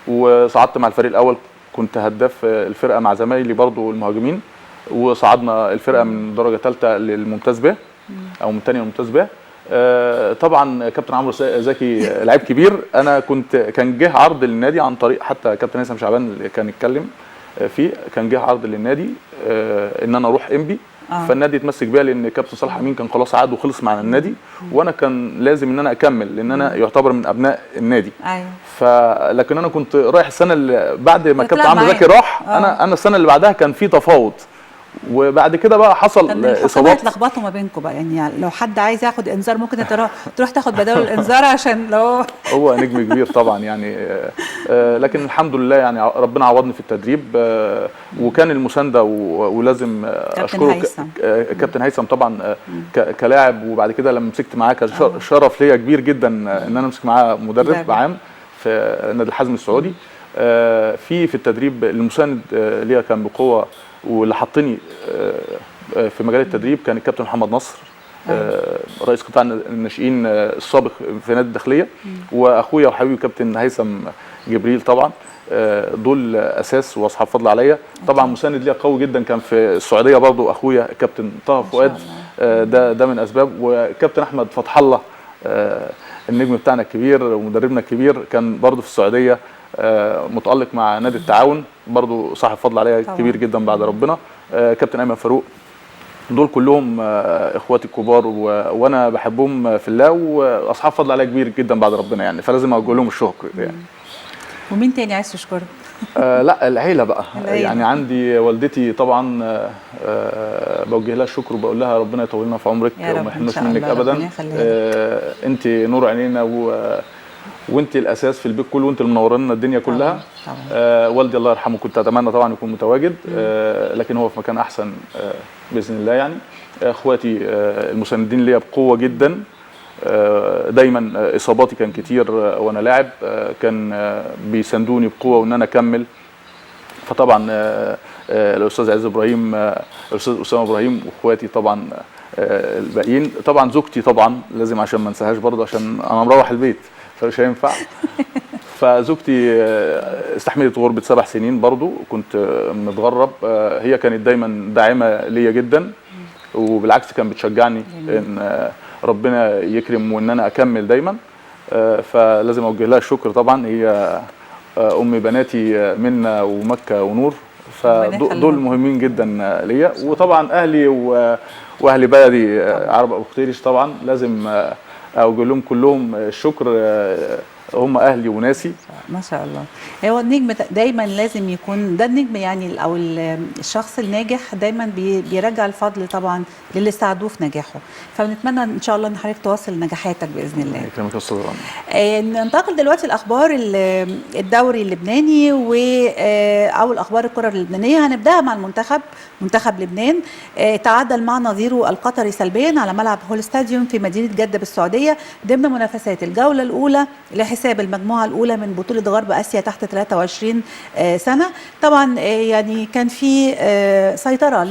وصعدت مع الفريق الاول، كنت هداف الفرقه مع زمايلي برضو المهاجمين، وصعدنا الفرقه من درجه ثالثه للممتاز به او من ثانيه للممتاز به. طبعا كابتن عمرو زكي لعيب كبير. انا كان جه عرض للنادي عن طريق حتى كابتن هيثم شعبان اللي كان يتكلم فيه، كان جه عرض للنادي ان انا اروح انبي. فالنادي اتمسك بيها لان كابتن صلاح امين كان خلاص عقد وخلص مع النادي، وانا كان لازم ان انا اكمل لان انا يعتبر من ابناء النادي. لكن انا كنت رايح السنه اللي بعد ما كابتن عمرو زكي راح. انا السنه اللي بعدها كان في تفاوض، وبعد كده بقى حصل اصابات. اتلخبطوا ما بينكم بقى، يعني لو حد عايز ياخد انذار ممكن انت تروح تاخد بداله الانذار عشان لو هو نجم كبير طبعا يعني. لكن الحمد لله يعني ربنا عوضني في التدريب، وكان المسانده ولازم اشكره كابتن هيثم طبعا كلاعب. وبعد كده لما مسكت معاه كان شرف ليا كبير جدا ان انا امسك معاه مدرب عام في نادي الحزم السعودي. في التدريب المساند ليا كان بقوه، واللي حطني في مجال التدريب كان الكابتن محمد نصر، رئيس قطاع الناشئين السابق في نادي الداخليه، واخويا وحبيبي كابتن هيثم جبريل طبعا. دول اساس واصحاب فضل عليا. طبعا مساند ليا قوي جدا كان في السعوديه برضو اخويا الكابتن طه فؤاد، ده من اسباب. وكابتن احمد فتح الله النجم بتاعنا الكبير ومدربنا الكبير كان برضو في السعوديه، متألق مع نادي التعاون، برضو صاحب فضل عليا كبير جدا بعد ربنا. كابتن ايمن فاروق، دول كلهم اخواتي الكبار وانا بحبهم في الله، واصحاب فضل عليا كبير جدا بعد ربنا يعني، فلازم اوجه لهم الشكر يعني. ومين تاني عايز تشكره؟ لا العيله بقى. يعني عندي والدتي طبعا بوجه لها الشكر وبقول لها ربنا يطول لنا في عمرك وما يحرمناش منك ابدا. انت نور عينينا وانت الاساس في البيت كله، وانت اللي منوره لنا الدنيا كلها. طبعا. والدي الله يرحمه كنت اتمنى طبعا يكون متواجد، لكن هو في مكان احسن باذن الله يعني. اخواتي المساندين ليا بقوه جدا. دايما اصاباتي كان كتير وانا لاعب، كان بيساندوني بقوه وان انا اكمل. فطبعا الاستاذ عز ابراهيم، الاستاذ اسامه ابراهيم، واخواتي طبعا الباقيين. طبعا زوجتي طبعا لازم عشان ما انساهاش برضه، عشان انا مروح البيت فمش هينفع. فزوجتي استحملت غربه 7 سنين برضه، كنت متغرب. هي كانت دايما داعمه ليا جدا، وبالعكس كان بتشجعني ان ربنا يكرم وان انا اكمل دايما. فلازم اوجه لها الشكر طبعا. هي ام بناتي منى ومكه ونور، فدول مهمين جدا ليا. وطبعا اهلي واهل بلدي عرب ابو ختيرش طبعا لازم اوجه لهم كلهم الشكر. هم اهلي وناسي ما شاء الله. هو النجم دايما لازم يكون ده النجم يعني، او الشخص الناجح دايما بيرجع الفضل طبعا للي ساعدوه في نجاحه. فبنتمنى ان شاء الله ان حضرتك تواصل نجاحاتك باذن الله. يكرمك يا استاذ رامي. ننتقل دلوقتي لاخبار الدوري اللبناني او الاخبار الكره اللبنانيه. هنبداها مع منتخب لبنان. تعادل مع نظيره القطري سلبيا على ملعب هول ستاديوم في مدينه جده بالسعوديه ضمن منافسات الجوله الاولى لحساب المجموعه الاولى من بطوله غرب اسيا تحت 23 سنه. طبعا يعني كان في سيطره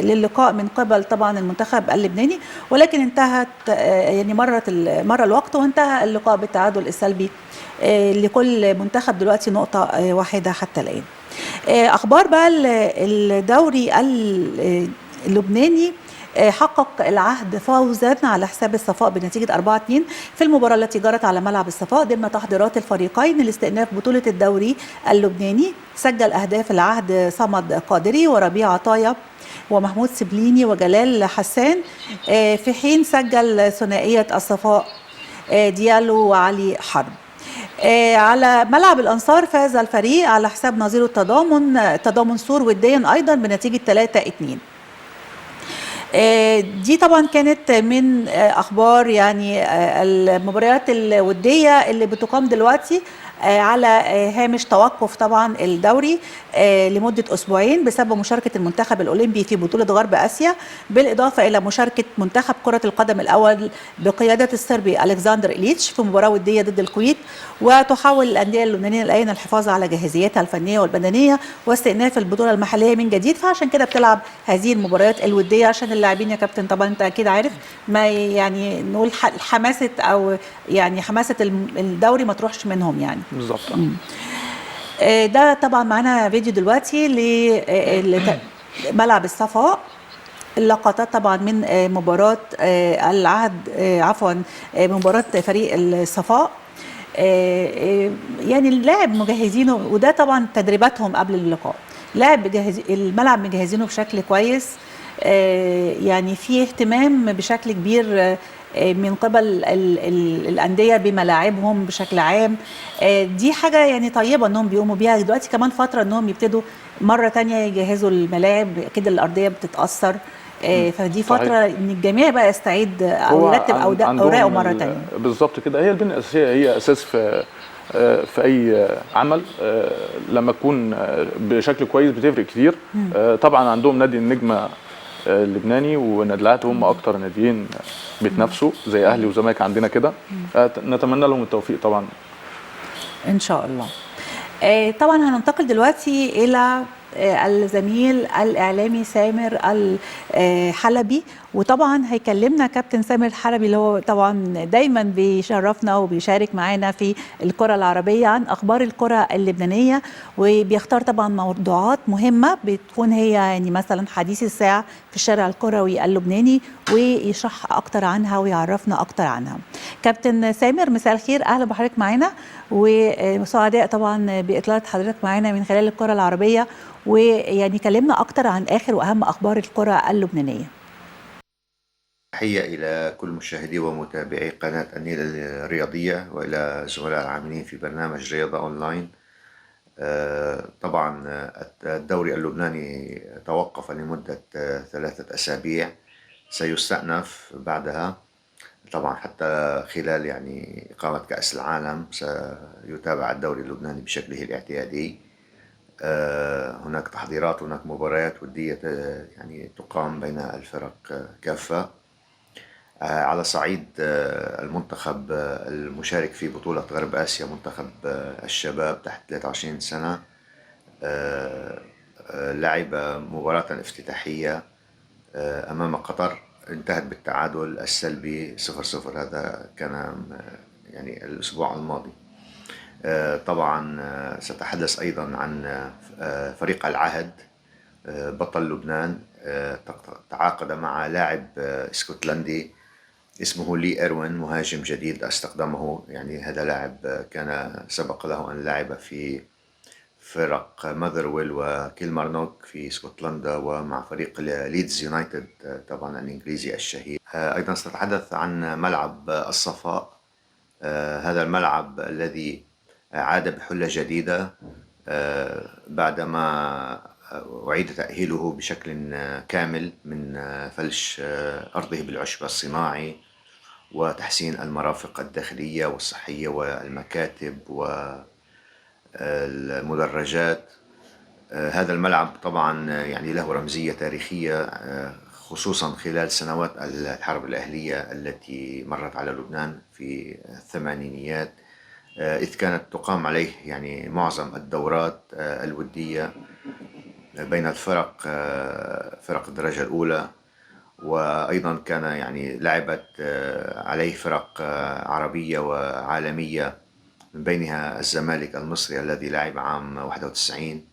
للقاء من قبل طبعا المنتخب اللبناني، ولكن انتهت يعني مر الوقت وانتهى اللقاء بالتعادل السلبي لكل منتخب دلوقتي نقطه واحده حتى الان. اخبار بقى الدوري اللبناني. حقق العهد فوزا على حساب الصفاء بنتيجة 4-2 في المباراة التي جرت على ملعب الصفاء ضمن تحضيرات الفريقين لاستئناف بطولة الدوري اللبناني. سجل أهداف العهد صمد قادري وربيع عطايا ومحمود سبليني وجلال حسان، في حين سجل ثنائية الصفاء ديالو وعلي حرب. على ملعب الأنصار فاز الفريق على حساب نظيره التضامن سور وديا أيضا بنتيجة 3-2. دي طبعا كانت من اخبار يعني المباريات الوديه اللي بتقام دلوقتي على هامش توقف طبعا الدوري لمده اسبوعين بسبب مشاركه المنتخب الاولمبي في بطوله غرب اسيا، بالاضافه الى مشاركه منتخب كره القدم الاول بقياده الصربي الكسندر إليتش في مباراه وديه ضد الكويت. وتحاول الانديه اللبنانيه الان الحفاظ على جاهزيتها الفنيه والبدنيه واستئناف البطوله المحليه من جديد، فعشان كده بتلعب هذه المباريات الوديه عشان اللاعبين يا كابتن طبعا انت اكيد عارف ما يعني نقول حماسه او يعني حماسه الدوري ما تروحش منهم يعني. بالظبط. ده طبعا معانا فيديو دلوقتي لملعب الصفاء، اللقطات طبعا من مباراة العهد مباراة فريق الصفاء. يعني اللاعب مجهزينه، وده طبعا تدريباتهم قبل اللقاء. الملعب مجهزينه بشكل كويس، يعني في اهتمام بشكل كبير من قبل الأندية بملاعبهم بشكل عام. دي حاجة يعني طيبة انهم بيقوموا بيها دلوقتي، كمان فترة انهم يبتدوا مرة تانية يجهزوا الملاعب، كده الأرضية بتتأثر. فدي فترة ان الجميع بقى يستعيد او يرتب اوراقه مرة تانية. بالظبط كده. هي البنية الأساسية هي أساس في أي عمل. لما تكون بشكل كويس بتفرق كتير. طبعا عندهم نادي النجمة اللبناني ونادي العهد هم اكتر ناديين بيتنافسوا زي اهلي وزمالك عندنا كده. نتمنى لهم التوفيق طبعا ان شاء الله. طبعا هننتقل دلوقتي الى الزميل الاعلامي سامر الحلبي، وطبعا هيكلمنا كابتن سامر الحلبي اللي هو طبعا دايما بيشرفنا وبيشارك معانا في الكره العربيه عن اخبار الكره اللبنانيه، وبيختار طبعا موضوعات مهمه بتكون هي يعني مثلا حديث الساعه في الشارع الكروي اللبناني، ويشرح اكتر عنها ويعرفنا اكتر عنها. كابتن سامر مساء الخير، اهلا بحضرتك معانا، وسعداء طبعا باطلاله حضرتك معانا من خلال الكره العربيه، ويعني كلمنا اكتر عن اخر واهم اخبار الكره اللبنانيه. تحية إلى كل مشاهدي ومتابعي قناة النيل الرياضية وإلى زملاء العاملين في برنامج رياضة أونلاين. طبعا الدوري اللبناني توقف لمدة 3 أسابيع، سيستأنف بعدها. طبعا حتى خلال يعني إقامة كأس العالم سيتابع الدوري اللبناني بشكله الاعتيادي. هناك تحضيرات، هناك مباريات ودية يعني تقام بين الفرق كافة. على صعيد المنتخب المشارك في بطولة غرب آسيا، منتخب الشباب تحت 23 سنة، لعب مباراة افتتاحية أمام قطر، انتهت بالتعادل السلبي 0-0. هذا كان يعني الأسبوع الماضي. طبعا سأتحدث أيضا عن فريق العهد بطل لبنان، تعاقد مع لاعب اسكتلندي اسمه لي إيروين، مهاجم جديد استخدمه. يعني هذا لاعب كان سبق له أن لعب في فرق ماذرويل وكيلمارنوك في اسكتلندا، ومع فريق ليدز يونايتد طبعا الإنجليزي الشهير. أيضا سأتحدث عن ملعب الصفاء. هذا الملعب الذي عاد بحلة جديدة بعدما أعيد تأهيله بشكل كامل من فلش أرضه بالعشب الصناعي وتحسين المرافق الداخلية والصحية والمكاتب والمدرجات. هذا الملعب طبعا يعني له رمزية تاريخية، خصوصا خلال سنوات الحرب الأهلية التي مرت على لبنان في الثمانينيات، إذ كانت تقام عليه يعني معظم الدورات الودية بين الفرق، فرق الدرجة الأولى، وأيضا كان يعني لعبت عليه فرق عربية وعالمية، من بينها الزمالك المصري الذي لعب عام 91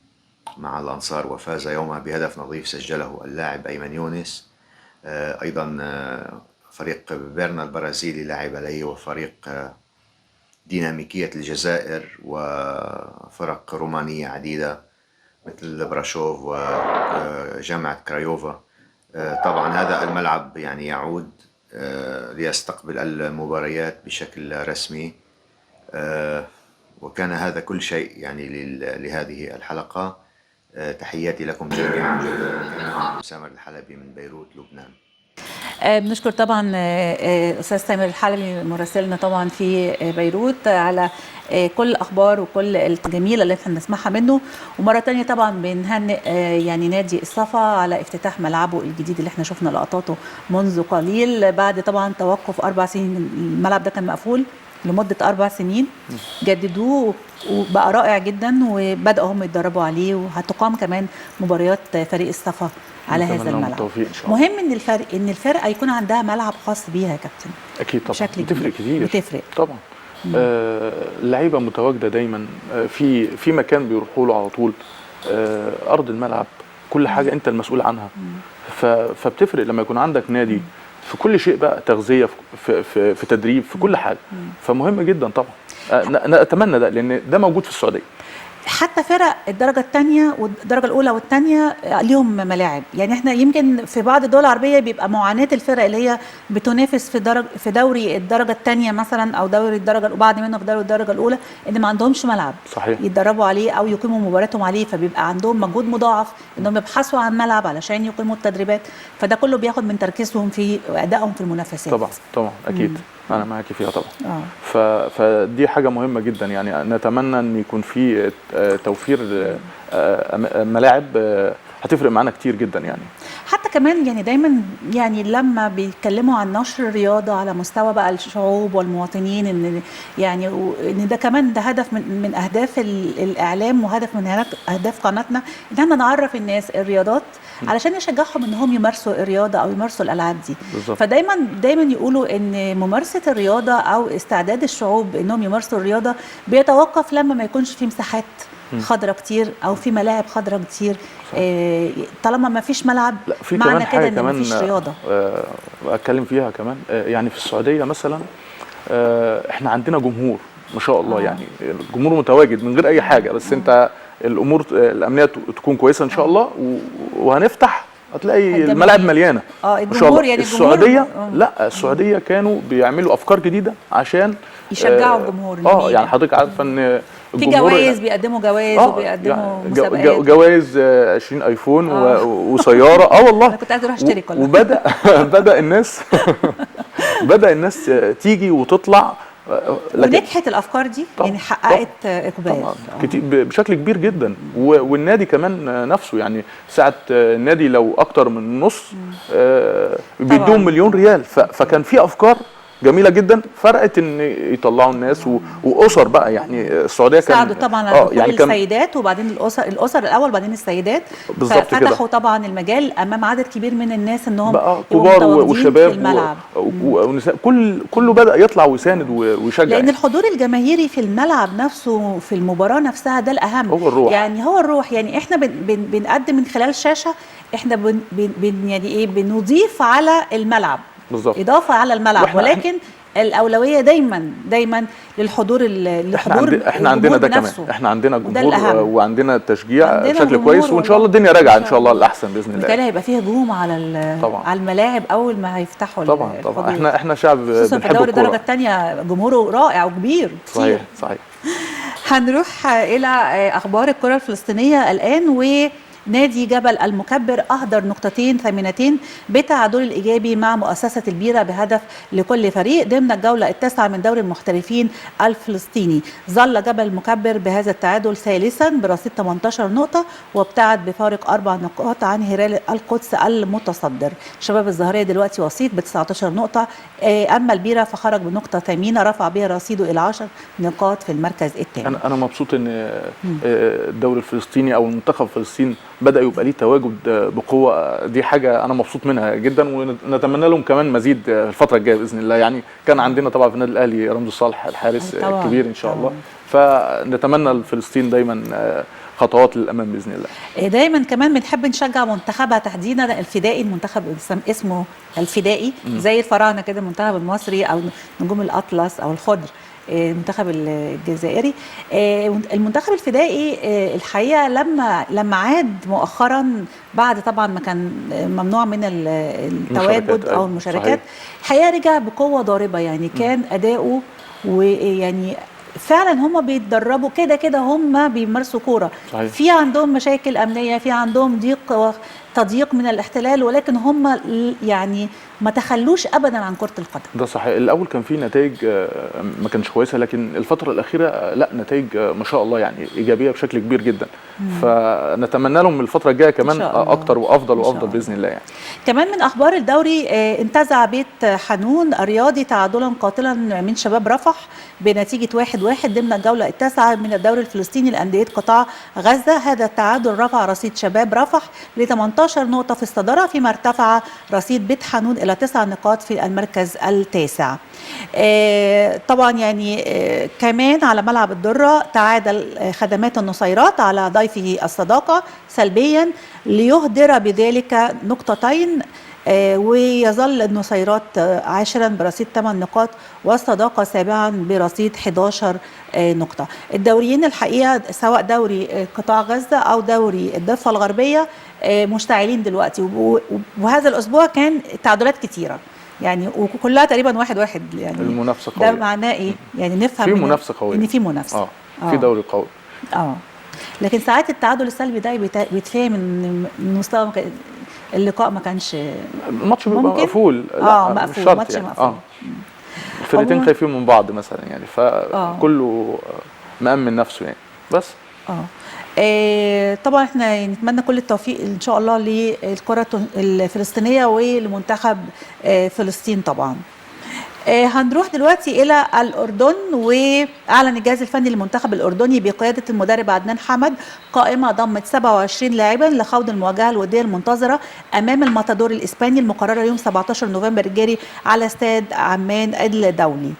مع الأنصار وفاز يومها بهدف نظيف سجله اللاعب أيمن يونس. أيضا فريق بيرنا البرازيلي لعب عليه، وفريق ديناميكية الجزائر، وفرق رومانية عديدة مثل براشوف وجامعة كرايوفا. طبعا هذا الملعب يعني يعود ليستقبل المباريات بشكل رسمي. وكان هذا كل شيء يعني لهذه الحلقة. تحياتي لكم جميعا. سامر الحلبي من بيروت لبنان. بنشكر طبعا استاذ سامر الحلبي مراسلنا طبعا في بيروت على كل الاخبار وكل الجميله اللي احنا بنسمعها منه. ومره تانية طبعا بنهنئ يعني نادي الصفا على افتتاح ملعبه الجديد اللي احنا شفنا لقطاته منذ قليل، بعد طبعا توقف 4 سنين. الملعب ده كان مقفول لمده 4 سنين، جددوه وبقى رائع جدا، وبداوا هم يتدربوا عليه، وهتقام كمان مباريات فريق الصفا على هذا الملعب. مهم ان الفرقه يكون عندها ملعب خاص بيها يا كابتن. اكيد طبعا بتفرق كتير. بتفرق طبعا. اللعيبه متواجده دايما في مكان بيروحوا له على طول. ارض الملعب كل حاجه انت المسؤول عنها. فبتفرق لما يكون عندك نادي في كل شيء بقى، تغذيه في تدريب، في كل حاجه. فمهم جدا طبعا. نتمنى ده، لان ده موجود في السعوديه. حتى فرق الدرجة الثانية والدرجة الأولى والثانية ليهم ملاعب. يعني احنا يمكن في بعض الدول العربية بيبقى معاناة الفرق اللي هي بتنافس في دوري الدرجة الثانية مثلا، أو دوري الدرجة وبعد منه في دوري الدرجة الأولى، إن ما عندهمش ملعب صحيح يتدربوا عليه أو يقيموا مباراتهم عليه، فبيبقى عندهم مجهود مضاعف إنهم يبحثوا عن ملعب علشان يقيموا التدريبات. فده كله بياخد من تركيزهم في أدائهم في المنافسات. طبعا أكيد. أنا معاكي فيها طبعا. فدي حاجة مهمة جدا. يعني نتمنى أن يكون في توفير ملاعب، هتفرق معانا كتير جدا. يعني حتى كمان يعني دايما يعني لما بيتكلموا عن نشر الرياضة على مستوى بقى الشعوب والمواطنين، ان يعني ان ده كمان ده هدف من اهداف الاعلام، وهدف من اهداف قناتنا، ان احنا نعرف الناس الرياضات علشان يشجعهم انهم يمارسوا الرياضه او يمارسوا الالعاب دي. بالزبط. فدايما يقولوا ان ممارسه الرياضه او استعداد الشعوب انهم يمارسوا الرياضه بيتوقف لما ما يكونش في مساحات خضراء كتير او في ملاعب خضراء كتير. طالما ما فيش ملعب معنى كده ان ما فيش رياضه. اتكلم فيها كمان. يعني في السعوديه مثلا احنا عندنا جمهور ما شاء الله. يعني الجمهور متواجد من غير اي حاجه، بس انت الامور الامنيه تكون كويسه ان شاء الله، وهنفتح هتلاقي الملاعب مليانه ما شاء الله. يعني السعوديه لا، السعوديه كانوا بيعملوا افكار جديده عشان يشجعوا الجمهور. يعني حضرتك عارفه ان في جوائز، بيقدموا جوائز وبيقدموا يعني مسابقات، جوائز 20 ايفون وسياره. والله انا كنت عايزه اروح اشتري كلها. وبدا الناس بدا الناس تيجي وتطلع. ونجحت الافكار دي يعني حققت اقبال طبعا كتير بشكل كبير جدا. والنادي كمان نفسه يعني ساعه النادي لو اكتر من نص بيدوهم مليون ريال. فكان في افكار جميله جدا فرقت ان يطلعوا الناس واسر بقى. يعني السعوديه كان ساعدوا طبعا على يعني السيدات وبعدين الاسر الاول وبعدين السيدات. بالظبط كده. ففتحوا طبعا المجال امام عدد كبير من الناس انهم بقى كبار وشباب في الملعب ونساء كله بدا يطلع ويساند ويشجع. لان الحضور الجماهيري في الملعب نفسه في المباراه نفسها ده الاهم. هو الروح. يعني هو الروح. يعني احنا بنقدم من خلال الشاشه احنا يعني ايه بنضيف على الملعب بالظبط. اضافه على الملعب ولكن الاولويه دايما للحضور احنا عندنا ده كمان. احنا عندنا جمهور وعندنا تشجيع بشكل كويس وان شاء الله الدنيا راجعه ان شاء الله الاحسن باذن الله. بالتالي هيبقى فيه هجوم على الملاعب اول ما هيفتحوا طبعا احنا شعب بنحب الكوره. الدوري الدرجه الثانيه جمهوره رائع وكبير. صحيح. هنروح الى اخبار الكره الفلسطينيه الان. نادي جبل المكبر أهدر نقطتين ثمينتين بتعادل الإيجابي مع مؤسسة البيرة بهدف لكل فريق ضمن الجولة التاسعة من دوري المحترفين الفلسطيني. ظل جبل المكبر بهذا التعادل ثالثا برصيد 18 نقطة وابتعد بفارق 4 نقاط عن هلال القدس المتصدر. شباب الزهرية دلوقتي وسيط ب 19 نقطة. أما البيرة فخرج بنقطة ثمينة رفع بها رصيده إلى 10 نقاط في المركز الثاني. أنا مبسوط إن الدوري الفلسطيني أو المنتخب الفلسطيني بدأ يبقى ليه تواجد بقوة. دي حاجة أنا مبسوط منها جدا ونتمنى لهم كمان مزيد الفترة الجاية بإذن الله. يعني كان عندنا طبعا في النادي الأهلي رمزي صالح الحارس الكبير إن شاء الله. فنتمنى لفلسطين دايما خطوات للأمام بإذن الله. دايما كمان بنحب نشجع منتخبها تحديدا الفدائي. المنتخب اسمه الفدائي زي الفراعنة كده المنتخب المصري أو نجوم الأطلس أو الخضر المنتخب الجزائري. المنتخب الفدائي الحقيقه لما عاد مؤخرا بعد طبعا ما كان ممنوع من التواجد او المشاركات الحقيقه رجع بقوه ضاربه. يعني كان اداؤه ويعني فعلا هم بيتدربوا كده هم بيمارسوا كوره. في عندهم مشاكل امنيه في عندهم تضييق من الاحتلال ولكن هم يعني ما تخلوش ابدا عن كره القدم. ده صحيح. الاول كان في نتائج ما كانش كويسه لكن الفتره الاخيره لا نتائج ما شاء الله يعني ايجابيه بشكل كبير جدا. فنتمنى لهم الفتره الجايه كمان اكتر وافضل باذن الله. يعني كمان من اخبار الدوري انتزع بيت حنون الرياضي تعادلا قاتلا من شباب رفح بنتيجه 1-1 ضمن الجوله التاسعه من الدوري الفلسطيني لانديه قطاع غزه. هذا التعادل رفع رصيد شباب رفح ل 18 نقطه في الصداره فيما ارتفع رصيد بيت حنون إلى 9 نقاط في المركز التاسع. طبعا يعني كمان على ملعب الدرة تعادل خدمات النصيرات على ضيفه الصداقة سلبيا ليهدر بذلك نقطتين. ويظل النصيرات عاشرا برصيد 8 نقاط والصداقة سابعا برصيد 11 نقطة. الدوريين الحقيقة سواء دوري قطاع غزة أو دوري الضفة الغربية مشتعلين دلوقتي وهذا الأسبوع كان تعادلات كتيرة يعني وكلها تقريبا 1-1. يعني المنافسة قوية. ده معناه إيه؟ يعني نفهم في منافسة قوية إن في منافسة في دوري قوي. لكن ساعات التعادل السلبي ده بيتفهم من مستوى اللقاء ما كانش الماتش بيبقى مقفول. مقفول ماتش يعني. مقفول. الفريقين خايفين من بعض مثلا يعني فكله مأمن نفسه يعني بس. طبعا احنا نتمنى كل التوفيق ان شاء الله للكرة الفلسطينية ولمنتخب فلسطين طبعا. هنروح دلوقتي إلى الأردن وأعلن الجهاز الفني للمنتخب الأردني بقيادة المدرب عدنان حمد قائمة ضمت 27 لاعبا لخوض المواجهة الودية المنتظرة أمام الماتادور الإسباني المقررة يوم 17 نوفمبر الجاري على استاد عمان الدولي.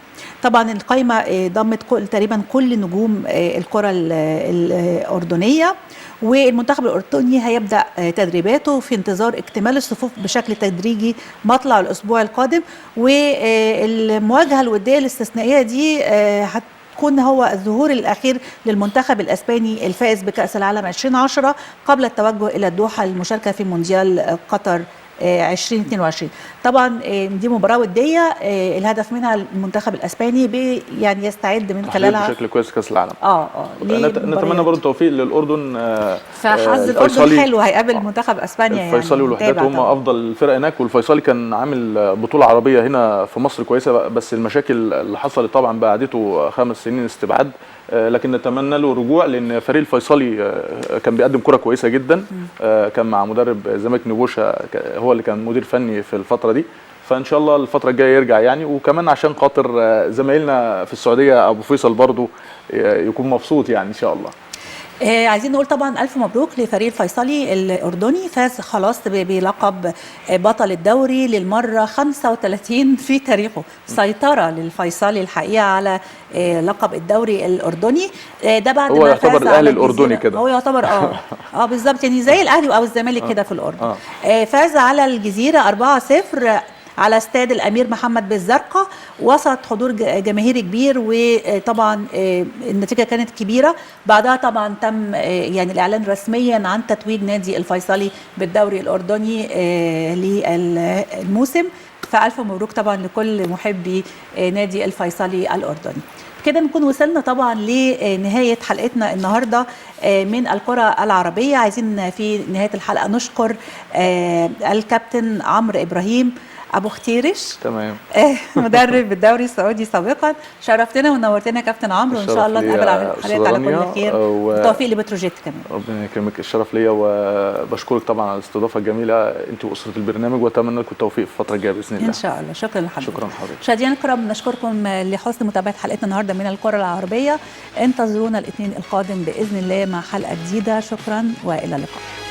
طبعا القائمة ضمت تقريبا كل نجوم الكرة الأردنية والمنتخب الأردني هيبدأ تدريباته في انتظار اكتمال الصفوف بشكل تدريجي مطلع الأسبوع القادم. والمواجهة الودية الاستثنائية دي هتكون هو الظهور الأخير للمنتخب الأسباني الفائز بكأس العالم 2010 قبل التوجه إلى الدوحة للمشاركة في مونديال قطر 2022. طبعا دي مباراه وديه، الهدف منها المنتخب الاسباني يعني يستعد من خلالها بشكل كويس كاس العالم. لمباريات. نتمنى برضه التوفيق للاردن. فحظ الاردن حلو، هيقابل منتخب اسبانيا. الفيصلي والوحدات هم افضل الفرق هناك، والفيصلي كان عامل بطوله عربيه هنا في مصر كويسه، بس المشاكل اللي حصلت طبعا بعدته 5 سنين استبعاد، لكن نتمنى له رجوع، لان فريق الفيصلي كان بيقدم كره كويسه جدا. كان مع مدرب زمالك نبوشه هو اللي كان مدير فني في الفتره دي، فان شاء الله الفتره الجايه يرجع يعني. وكمان عشان خاطر زمايلنا في السعوديه ابو فيصل برضو يكون مبسوط يعني ان شاء الله. عايزين نقول طبعا ألف مبروك لفريق الفيصلي الأردني، فاز خلاص بلقب بطل الدوري للمرة 35 في تاريخه. سيطرة للفيصلي الحقيقة على لقب الدوري الأردني، ده بعد هو ما يعتبر فاز الأهلي على الأردني كده. هو يعتبر بالظبط، يعني زي الأهلي أو الزمالك كده في الأردن. فاز على الجزيرة 4-0 على استاد الامير محمد بالزرقاء وسط حضور جماهيري كبير، وطبعا النتيجه كانت كبيره. بعدها طبعا تم يعني الاعلان رسميا عن تتويج نادي الفيصلي بالدوري الاردني للموسم. فالف مبروك طبعا لكل محبي نادي الفيصلي الاردني. كده نكون وصلنا طبعا لنهايه حلقتنا النهارده من الكره العربيه. عايزين في نهايه الحلقه نشكر الكابتن عمرو ابراهيم ابو ختيرش، تمام، مدرب الدوري السعودي سابقا. شرفتنا ونورتنا يا كابتن عمرو، وان شاء الله نقابل على حضرتك على كل خير. بالتوفيق لبتروجيت كمان. ربنا يكرمك، الشرف ليا، وبشكرك طبعا على الاستضافه الجميله انت واسره البرنامج، واتمنى لكم التوفيق في الفتره الجايه باذن الله ان شاء الله. شكرا لحضرتك. شكرا لحضرتك. مشاهدينا الكرام، نشكركم لحسن متابعه حلقتنا النهارده من الكره العربيه. انتظرونا الاثنين القادم باذن الله مع حلقه جديده. شكرا والى اللقاء.